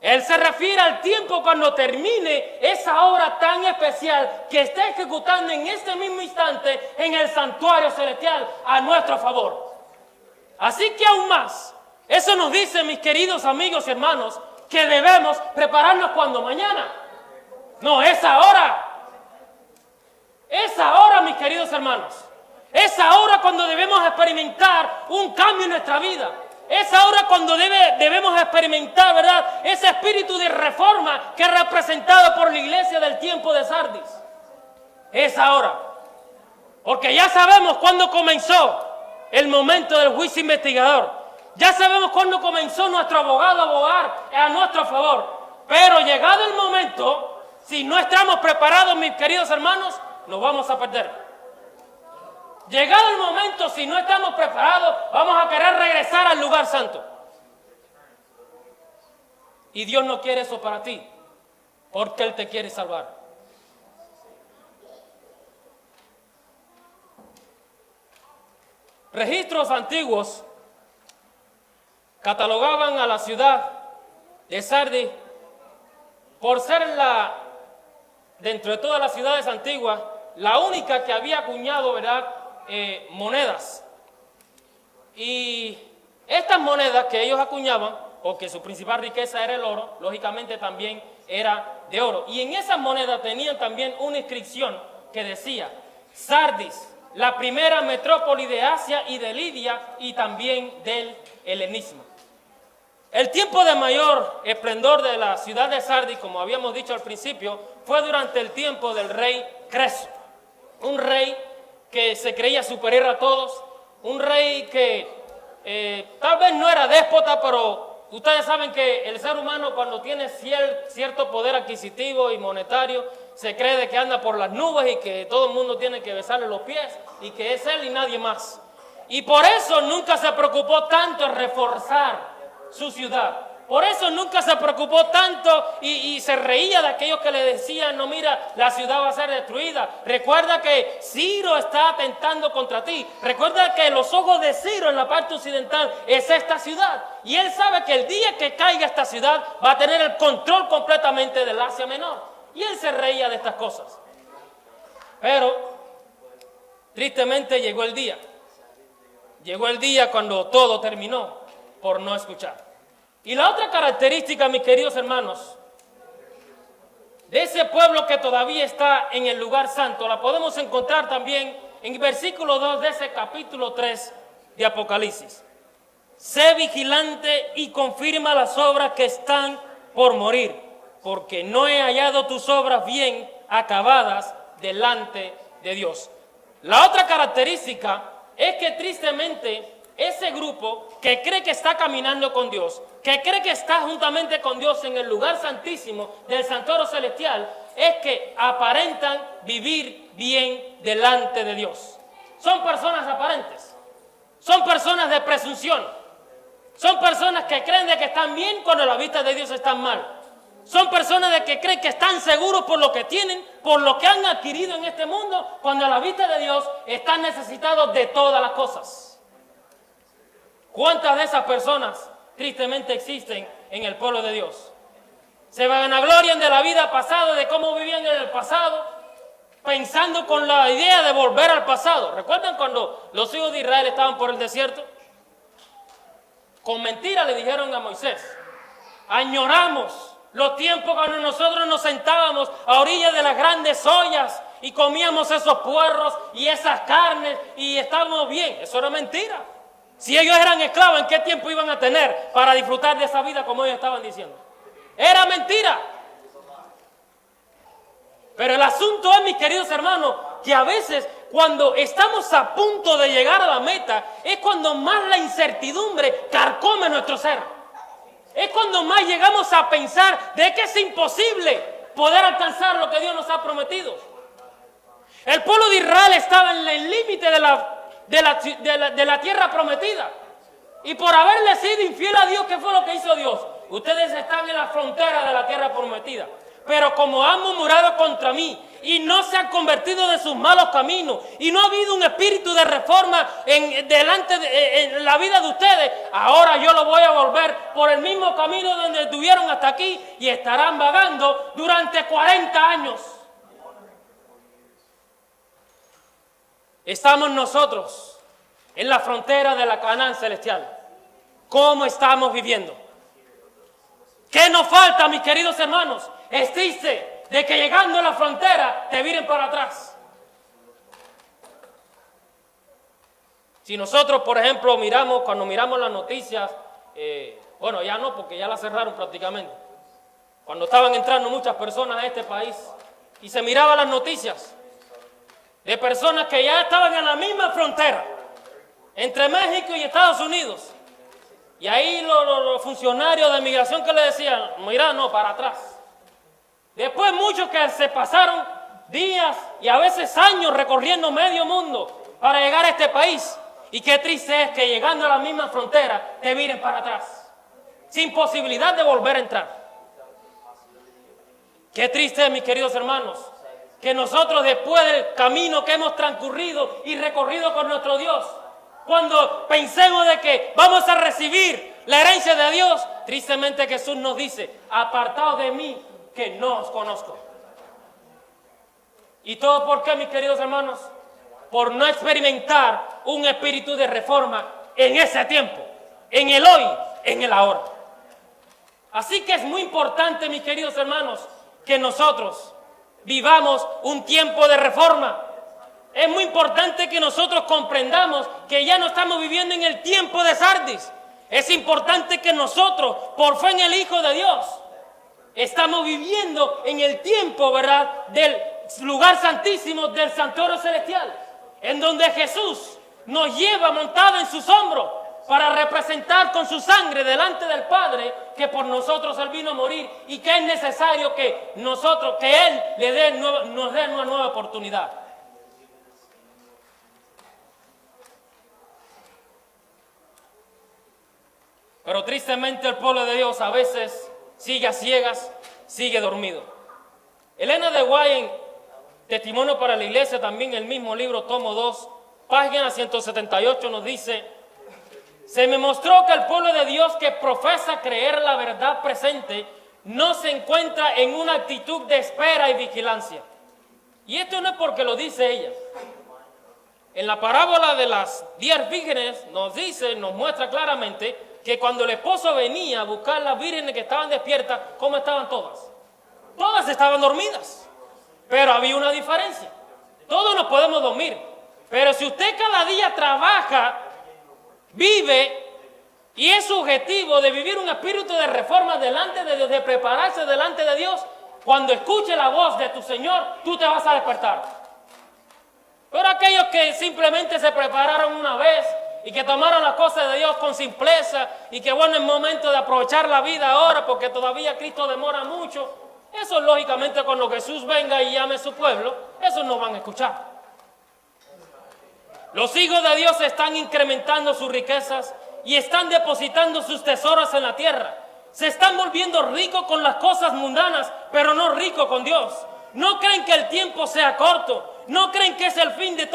Él se refiere al tiempo cuando termine esa obra tan especial que está ejecutando en este mismo instante en el santuario celestial a nuestro favor. Así que aún más, eso nos dice, mis queridos amigos y hermanos, que debemos prepararnos cuando mañana. No, es ahora. Es ahora, mis queridos hermanos. Es ahora cuando debemos experimentar un cambio en nuestra vida. Es ahora cuando debemos experimentar, ¿verdad?, ese espíritu de reforma que es representado por la iglesia del tiempo de Sardis. Es ahora. Porque ya sabemos cuándo comenzó el momento del juicio investigador. Ya sabemos cuándo comenzó nuestro abogado a abogar a nuestro favor. Pero llegado el momento, si no estamos preparados, mis queridos hermanos, nos vamos a perder. Llegado el momento, si no estamos preparados, vamos a querer regresar al lugar santo. Y Dios no quiere eso para ti, porque Él te quiere salvar. registros antiguos catalogaban a la ciudad de Sardis por ser dentro de todas las ciudades antiguas, la única que había acuñado, ¿verdad?, monedas. Y estas monedas que ellos acuñaban, porque su principal riqueza era el oro, lógicamente también era de oro. Y en esas monedas tenían también una inscripción que decía: Sardis, la primera metrópoli de Asia y de Lidia y también del helenismo. El tiempo de mayor esplendor de la ciudad de Sardis, como habíamos dicho al principio, fue durante el tiempo del rey Creso, un rey que se creía superior a todos, un rey que tal vez no era déspota, pero ustedes saben que el ser humano, cuando tiene cierto poder adquisitivo y monetario, se cree de que anda por las nubes y que todo el mundo tiene que besarle los pies y que es él y nadie más. Y por eso nunca se preocupó tanto en reforzar su ciudad. Por eso nunca se preocupó tanto y se reía de aquellos que le decían: no, mira, la ciudad va a ser destruida. Recuerda que Ciro está atentando contra ti. Recuerda que los ojos de Ciro en la parte occidental es esta ciudad. Y él sabe que el día que caiga esta ciudad va a tener el control completamente del Asia Menor. Y él se reía de estas cosas. Pero, tristemente, llegó el día. Llegó el día cuando todo terminó por no escuchar. Y la otra característica, mis queridos hermanos, de ese pueblo que todavía está en el lugar santo, la podemos encontrar también en el versículo 2 de ese capítulo 3 de Apocalipsis. Sé vigilante y confirma las obras que están por morir, porque no he hallado tus obras bien acabadas delante de Dios. La otra característica es que tristemente ese grupo que cree que está caminando con Dios, que cree que está juntamente con Dios en el lugar santísimo del santuario celestial, es que aparentan vivir bien delante de Dios. Son personas aparentes, son personas de presunción, son personas que creen de que están bien cuando a la vista de Dios están mal. Son personas de que creen que están seguros por lo que tienen, por lo que han adquirido en este mundo, cuando a la vista de Dios están necesitados de todas las cosas. ¿Cuántas de esas personas tristemente existen en el pueblo de Dios? Se vanaglorian de la vida pasada, de cómo vivían en el pasado, pensando con la idea de volver al pasado. ¿Recuerdan cuando los hijos de Israel estaban por el desierto? Con mentira le dijeron a Moisés: añoramos los tiempos cuando nosotros nos sentábamos a orillas de las grandes ollas y comíamos esos puerros y esas carnes y estábamos bien. Eso era mentira. Si ellos eran esclavos, ¿en qué tiempo iban a tener para disfrutar de esa vida como ellos estaban diciendo? Era mentira. Pero el asunto es, mis queridos hermanos, que a veces cuando estamos a punto de llegar a la meta, es cuando más la incertidumbre carcome nuestro ser. Es cuando más llegamos a pensar de que es imposible poder alcanzar lo que Dios nos ha prometido. El pueblo de Israel estaba en el límite de la tierra prometida. Y por haberle sido infiel a Dios, ¿qué fue lo que hizo Dios? Ustedes están en la frontera de la tierra prometida. Pero como han murmurado contra mí y no se han convertido de sus malos caminos y no ha habido un espíritu de reforma en la vida de ustedes, ahora yo lo voy a volver por el mismo camino donde estuvieron hasta aquí y estarán vagando durante 40 años. Estamos nosotros en la frontera de la Canaán celestial. ¿Cómo estamos viviendo? ¿Qué nos falta, mis queridos hermanos? Es triste de que llegando a la frontera te viren para atrás. Si nosotros, por ejemplo, cuando miramos las noticias, bueno, ya no, porque ya las cerraron prácticamente. Cuando estaban entrando muchas personas a este país y se miraban las noticias de personas que ya estaban en la misma frontera entre México y Estados Unidos. Y ahí los funcionarios de migración que le decían: mira, no, para atrás. Después muchos que se pasaron días y a veces años recorriendo medio mundo para llegar a este país. Y qué triste es que llegando a la misma frontera te miren para atrás, sin posibilidad de volver a entrar. Qué triste es, mis queridos hermanos, que nosotros, después del camino que hemos transcurrido y recorrido con nuestro Dios, Cuando pensemos de que vamos a recibir la herencia de Dios, tristemente Jesús nos dice, apartaos de mí, que no os conozco. ¿Y todo por qué, mis queridos hermanos? Por no experimentar un espíritu de reforma en ese tiempo, en el hoy, en el ahora. Así que es muy importante, mis queridos hermanos, que nosotros vivamos un tiempo de reforma. Es muy importante que nosotros comprendamos que ya no estamos viviendo en el tiempo de Sardis. Es importante que nosotros, por fe en el Hijo de Dios, estamos viviendo en el tiempo, ¿verdad?, del lugar santísimo, del santuario celestial, en donde Jesús nos lleva montado en sus hombros para representar con su sangre delante del Padre que por nosotros Él vino a morir y que es necesario que nosotros, que Él nos dé una nueva oportunidad. Pero tristemente el pueblo de Dios a veces sigue a ciegas, sigue dormido. Elena de White, Testimonio para la Iglesia, también el mismo libro, tomo 2, página 178, nos dice: se me mostró que el pueblo de Dios que profesa creer la verdad presente no se encuentra en una actitud de espera y vigilancia. Y esto no es porque lo dice ella. En la parábola de las 10 vírgenes nos muestra claramente que cuando el esposo venía a buscar las vírgenes que estaban despiertas, ¿cómo estaban todas? Todas estaban dormidas, pero había una diferencia. Todos nos podemos dormir, pero si usted cada día trabaja, vive, y es su objetivo de vivir un espíritu de reforma delante de Dios, de prepararse delante de Dios, cuando escuche la voz de tu Señor, tú te vas a despertar. Pero aquellos que simplemente se prepararon una vez y que tomaron las cosas de Dios con simpleza y que bueno, es momento de aprovechar la vida ahora porque todavía Cristo demora mucho, eso lógicamente cuando Jesús venga y llame a su pueblo, esos no van a escuchar. Los hijos de Dios están incrementando sus riquezas y están depositando sus tesoros en la tierra. Se están volviendo ricos con las cosas mundanas, pero no ricos con Dios. No creen que el tiempo sea corto. No creen que es el fin de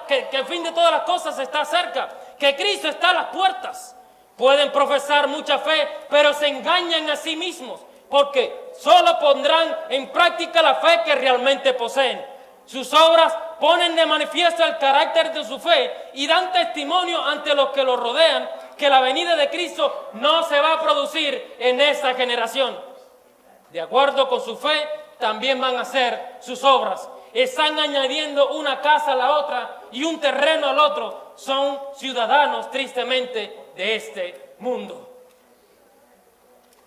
que el fin de todas las cosas está cerca, que Cristo está a las puertas. Pueden profesar mucha fe, pero se engañan a sí mismos, porque solo pondrán en práctica la fe que realmente poseen. Sus obras ponen de manifiesto el carácter de su fe y dan testimonio ante los que los rodean que la venida de Cristo no se va a producir en esta generación. De acuerdo con su fe, también van a hacer sus obras. Están añadiendo una casa a la otra y un terreno al otro. Son ciudadanos, tristemente, de este mundo.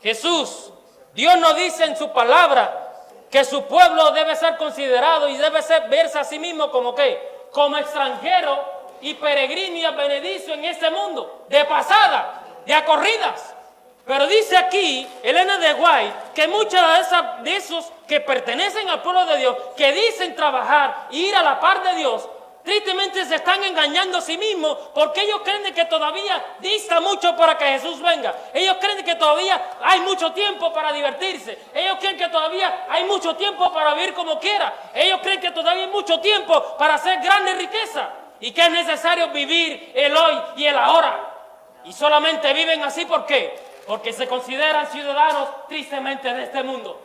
Dios nos dice en su palabra que su pueblo debe ser considerado y debe verse a sí mismo como ¿qué? Como extranjero y peregrino y advenedizo en este mundo, de pasada, de a corridas. Pero dice aquí Elena de White que muchos de esos que pertenecen al pueblo de Dios, que dicen trabajar e ir a la par de Dios, tristemente se están engañando a sí mismos porque ellos creen que todavía dista mucho para que Jesús venga. Ellos creen que todavía hay mucho tiempo para divertirse. Ellos creen que todavía hay mucho tiempo para vivir como quiera. Ellos creen que todavía hay mucho tiempo para hacer grandes riquezas y que es necesario vivir el hoy y el ahora. Y solamente viven así, ¿por qué? Porque se consideran ciudadanos tristemente de este mundo.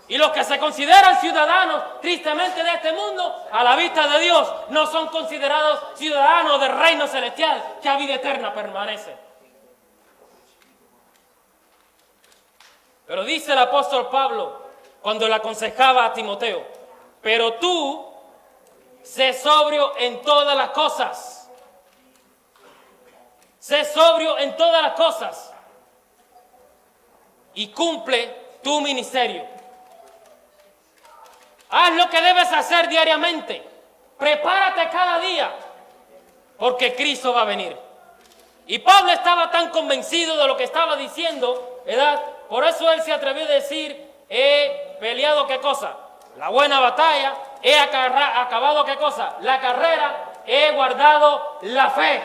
Y los que se consideran ciudadanos tristemente de este mundo, a la vista de Dios, no son considerados ciudadanos del reino celestial, que a vida eterna permanece. Pero dice el apóstol Pablo, cuando le aconsejaba a Timoteo: pero tú, sé sobrio en todas las cosas. Sé sobrio en todas las cosas y cumple tu ministerio. Haz lo que debes hacer diariamente. Prepárate cada día, porque Cristo va a venir. Y Pablo estaba tan convencido de lo que estaba diciendo, ¿verdad? Por eso él se atrevió a decir: he peleado, ¿qué cosa? La buena batalla. He acabado, ¿qué cosa? La carrera. He guardado la fe.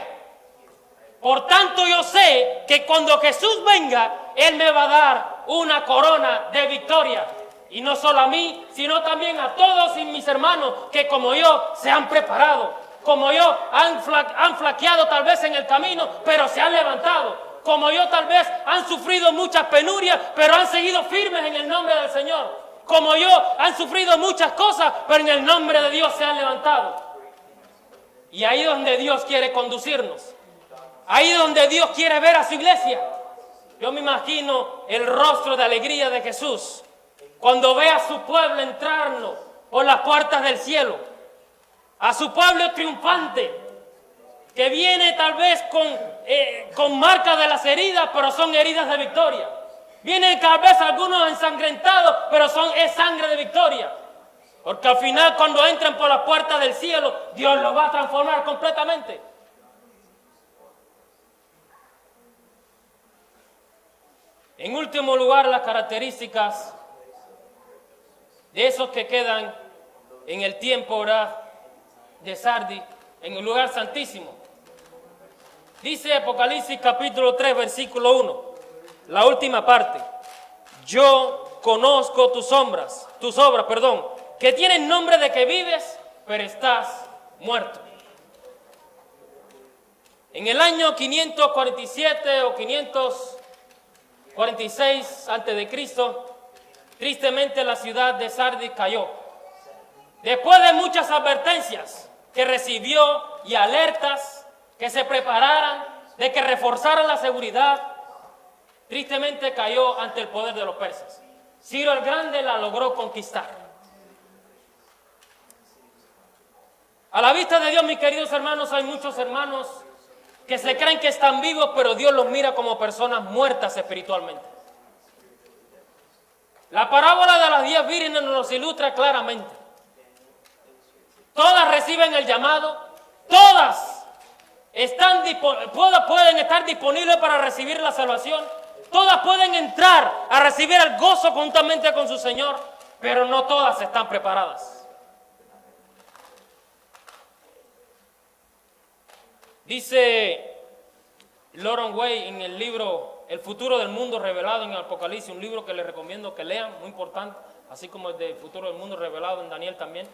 Por tanto, yo sé que cuando Jesús venga, Él me va a dar una corona de victoria. Y no solo a mí, sino también a todos mis hermanos que como yo se han preparado. Como yo, han flaqueado tal vez en el camino, pero se han levantado. Como yo, tal vez han sufrido muchas penurias, pero han seguido firmes en el nombre del Señor. Como yo, han sufrido muchas cosas, pero en el nombre de Dios se han levantado. Y ahí es donde Dios quiere conducirnos. Ahí es donde Dios quiere ver a su iglesia. Yo me imagino el rostro de alegría de Jesús cuando ve a su pueblo entrarnos por las puertas del cielo. A su pueblo triunfante, que viene tal vez con marcas de las heridas, pero son heridas de victoria. Vienen tal vez algunos ensangrentados, pero es sangre de victoria. Porque al final, cuando entran por las puertas del cielo, Dios los va a transformar completamente. En último lugar, las características de esos que quedan en el tiempo, ¿verdad?, de Sardis, en el lugar santísimo. Dice Apocalipsis capítulo 3, versículo 1, la última parte. Yo conozco tus obras, que tienen nombre de que vives, pero estás muerto. En el año 547 o 546 a.C., tristemente la ciudad de Sardis cayó. Después de muchas advertencias que recibió y alertas que se prepararan, de que reforzaran la seguridad, tristemente cayó ante el poder de los persas. Ciro el Grande la logró conquistar. A la vista de Dios, mis queridos hermanos, hay muchos hermanos que se creen que están vivos, pero Dios los mira como personas muertas espiritualmente. La parábola de las 10 vírgenes nos ilustra claramente. Todas reciben el llamado, todas pueden estar disponibles para recibir la salvación, todas pueden entrar a recibir el gozo juntamente con su Señor, pero no todas están preparadas. Dice Loren Way en el libro El futuro del mundo revelado en el Apocalipsis, un libro que les recomiendo que lean, muy importante, así como el del futuro del mundo revelado en Daniel también.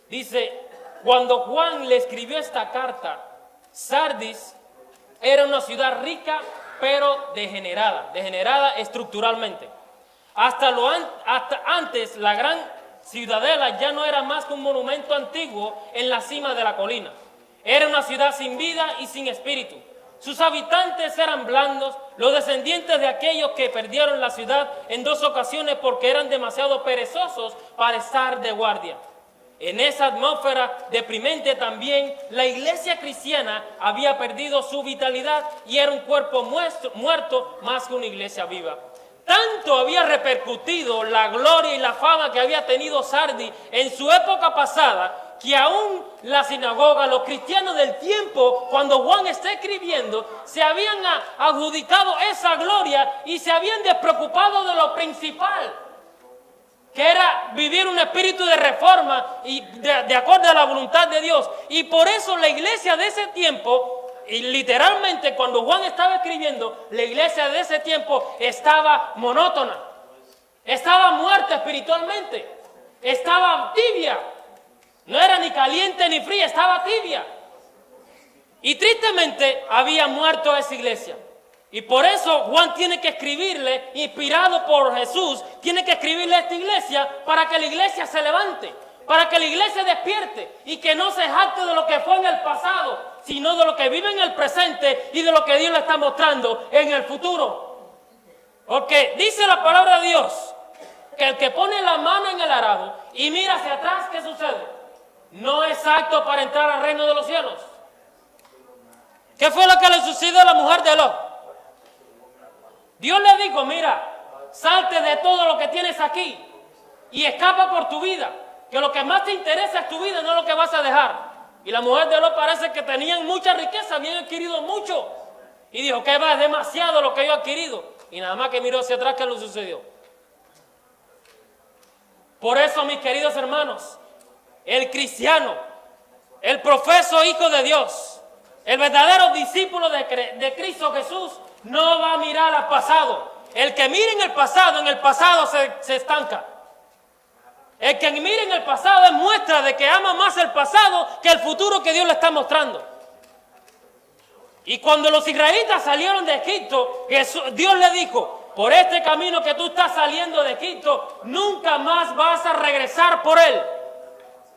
Dice, cuando Juan le escribió esta carta, Sardis era una ciudad rica, pero degenerada estructuralmente. Hasta antes, la gran ciudadela ya no era más que un monumento antiguo en la cima de la colina. Era una ciudad sin vida y sin espíritu. Sus habitantes eran blandos, los descendientes de aquellos que perdieron la ciudad en 2 ocasiones porque eran demasiado perezosos para estar de guardia. En esa atmósfera deprimente también, la iglesia cristiana había perdido su vitalidad y era un cuerpo muerto más que una iglesia viva. Tanto había repercutido la gloria y la fama que había tenido Sardis en su época pasada, que aún la sinagoga, los cristianos del tiempo, cuando Juan está escribiendo, se habían adjudicado esa gloria y se habían despreocupado de lo principal, que era vivir un espíritu de reforma y de acuerdo a la voluntad de Dios. Y por eso la iglesia de ese tiempo, y literalmente cuando Juan estaba escribiendo, la iglesia de ese tiempo estaba monótona, estaba muerta espiritualmente, estaba tibia, no era ni caliente ni fría, estaba tibia. Y tristemente había muerto esa iglesia. Y por eso Juan tiene que escribirle, inspirado por Jesús, tiene que escribirle a esta iglesia para que la iglesia se levante, para que la iglesia despierte y que no se jacte de lo que fue en el pasado, sino de lo que vive en el presente y de lo que Dios le está mostrando en el futuro. Porque dice la palabra de Dios que el que pone la mano en el arado y mira hacia atrás, ¿qué sucede? No es apto para entrar al reino de los cielos. ¿Qué fue lo que le sucedió a la mujer de Lot? Dios le dijo, mira, salte de todo lo que tienes aquí y escapa por tu vida, que lo que más te interesa es tu vida, no lo que vas a dejar. Y la mujer de Lot parece que tenían mucha riqueza, habían adquirido mucho. Y dijo, que va, es demasiado lo que yo he adquirido. Y nada más que miró hacia atrás, ¿qué le sucedió? Por eso, mis queridos hermanos, el cristiano, el profeso hijo de Dios, el verdadero discípulo de Cristo Jesús, no va a mirar al pasado. El que mira en el pasado se estanca. El que mire en el pasado es muestra de que ama más el pasado que el futuro que Dios le está mostrando. Y cuando los israelitas salieron de Egipto, Dios le dijo: por este camino que tú estás saliendo de Egipto, nunca más vas a regresar por él.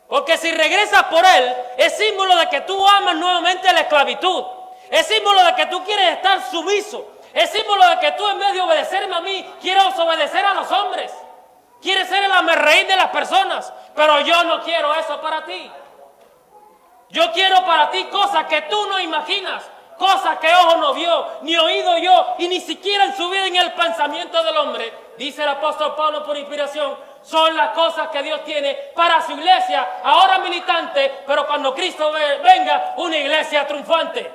Porque si regresas por él, es símbolo de que tú amas nuevamente la esclavitud. Es símbolo de que tú quieres estar sumiso. Es símbolo de que tú, en vez de obedecerme a mí, quieres obedecer a los hombres. Quieres ser el hazmerreír de las personas. Pero yo no quiero eso para ti. Yo quiero para ti cosas que tú no imaginas. Cosas que ojo no vio, ni oído yo, y ni siquiera en su vida en el pensamiento del hombre. Dice el apóstol Pablo por inspiración: son las cosas que Dios tiene para su iglesia, ahora militante, pero cuando Cristo venga, una iglesia triunfante.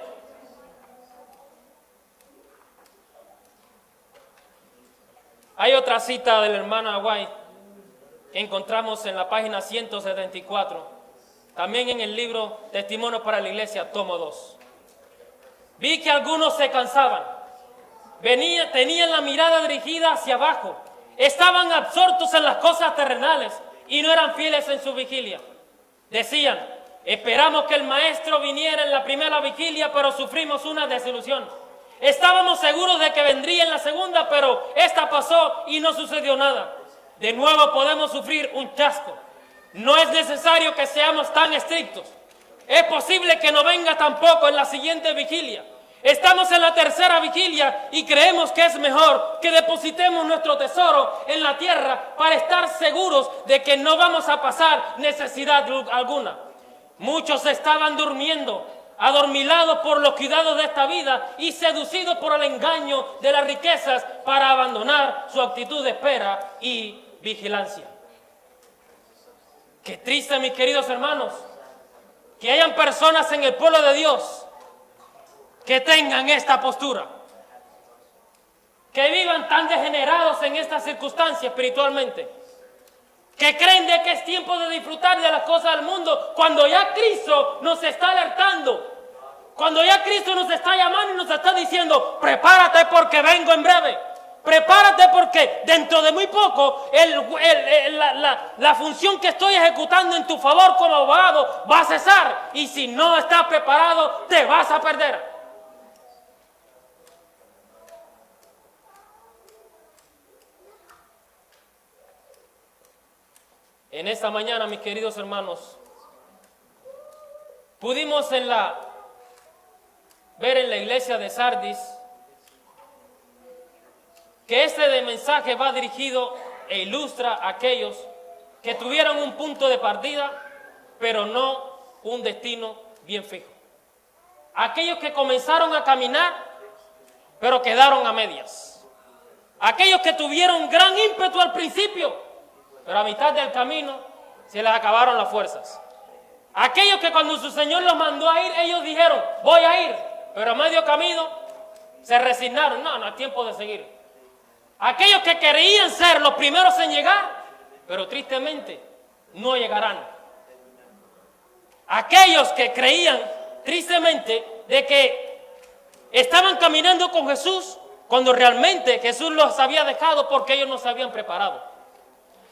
Hay otra cita de la hermana White que encontramos en la página 174, también en el libro Testimonios para la Iglesia, tomo 2. Vi que algunos se cansaban, tenían la mirada dirigida hacia abajo, estaban absortos en las cosas terrenales y no eran fieles en su vigilia. Decían: esperamos que el maestro viniera en la primera vigilia, pero sufrimos una desilusión. Estábamos seguros de que vendría en la segunda, pero esta pasó y no sucedió nada. De nuevo podemos sufrir un chasco. No es necesario que seamos tan estrictos. Es posible que no venga tampoco en la siguiente vigilia. Estamos en la tercera vigilia y creemos que es mejor que depositemos nuestro tesoro en la tierra para estar seguros de que no vamos a pasar necesidad alguna. Muchos estaban durmiendo, adormilados por los cuidados de esta vida y seducidos por el engaño de las riquezas para abandonar su actitud de espera y vigilancia. Qué triste, mis queridos hermanos, que hayan personas en el pueblo de Dios que tengan esta postura, que vivan tan degenerados en esta circunstancia espiritualmente, que creen de que es tiempo de disfrutar de las cosas del mundo, cuando ya Cristo nos está alertando, cuando ya Cristo nos está llamando y nos está diciendo: prepárate porque vengo en breve. Prepárate porque dentro de muy poco la función que estoy ejecutando en tu favor como abogado va a cesar. Y si no estás preparado, te vas a perder. En esta mañana, mis queridos hermanos, pudimos ver en la iglesia de Sardis que este mensaje va dirigido e ilustra a aquellos que tuvieron un punto de partida, pero no un destino bien fijo. Aquellos que comenzaron a caminar, pero quedaron a medias. Aquellos que tuvieron gran ímpetu al principio, pero a mitad del camino se les acabaron las fuerzas. Aquellos que cuando su Señor los mandó a ir, ellos dijeron: voy a ir, pero a medio camino se resignaron. No es tiempo de seguir. Aquellos que querían ser los primeros en llegar, pero tristemente no llegarán. Aquellos que creían tristemente de que estaban caminando con Jesús cuando realmente Jesús los había dejado porque ellos no se habían preparado.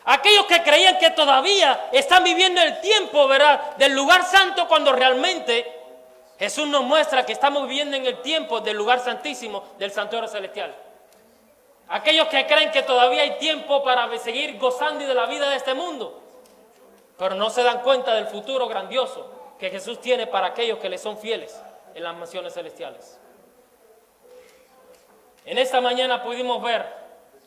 Aquellos que creían que todavía están viviendo el tiempo, ¿verdad?, del lugar santo, cuando realmente Jesús nos muestra que estamos viviendo en el tiempo del lugar santísimo, del santuario celestial. Aquellos que creen que todavía hay tiempo para seguir gozando de la vida de este mundo, pero no se dan cuenta del futuro grandioso que Jesús tiene para aquellos que le son fieles en las mansiones celestiales. En esta mañana pudimos ver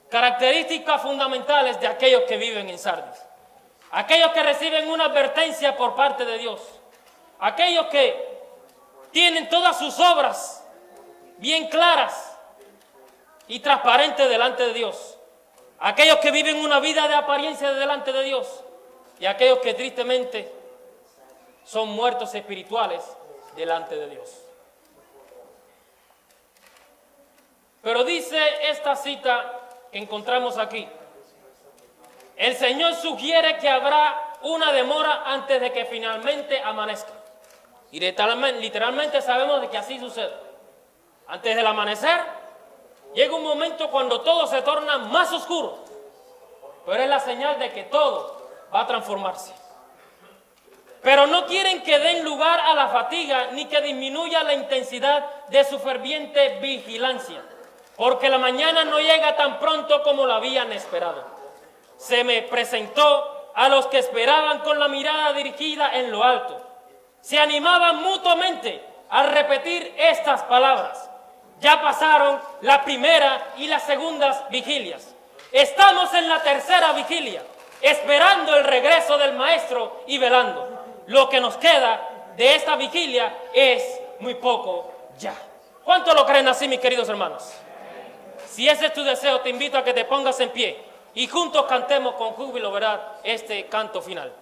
características fundamentales de aquellos que viven en Sardis. Aquellos que reciben una advertencia por parte de Dios. Aquellos que tienen todas sus obras bien claras y transparentes delante de Dios. Aquellos que viven una vida de apariencia delante de Dios. Y aquellos que tristemente son muertos espirituales delante de Dios. Pero dice esta cita que encontramos aquí: el Señor sugiere que habrá una demora antes de que finalmente amanezca. Y literalmente sabemos de que así sucede. Antes del amanecer llega un momento cuando todo se torna más oscuro, pero es la señal de que todo va a transformarse. Pero no quieren que den lugar a la fatiga ni que disminuya la intensidad de su ferviente vigilancia, porque la mañana no llega tan pronto como lo habían esperado. Se me presentó a los que esperaban con la mirada dirigida en lo alto. Se animaban mutuamente al repetir estas palabras. Ya pasaron la primera y las segundas vigilias. Estamos en la tercera vigilia, esperando el regreso del Maestro y velando. Lo que nos queda de esta vigilia es muy poco ya. ¿Cuánto lo creen así, mis queridos hermanos? Si ese es tu deseo, te invito a que te pongas en pie y juntos cantemos con júbilo, ¿verdad?, este canto final.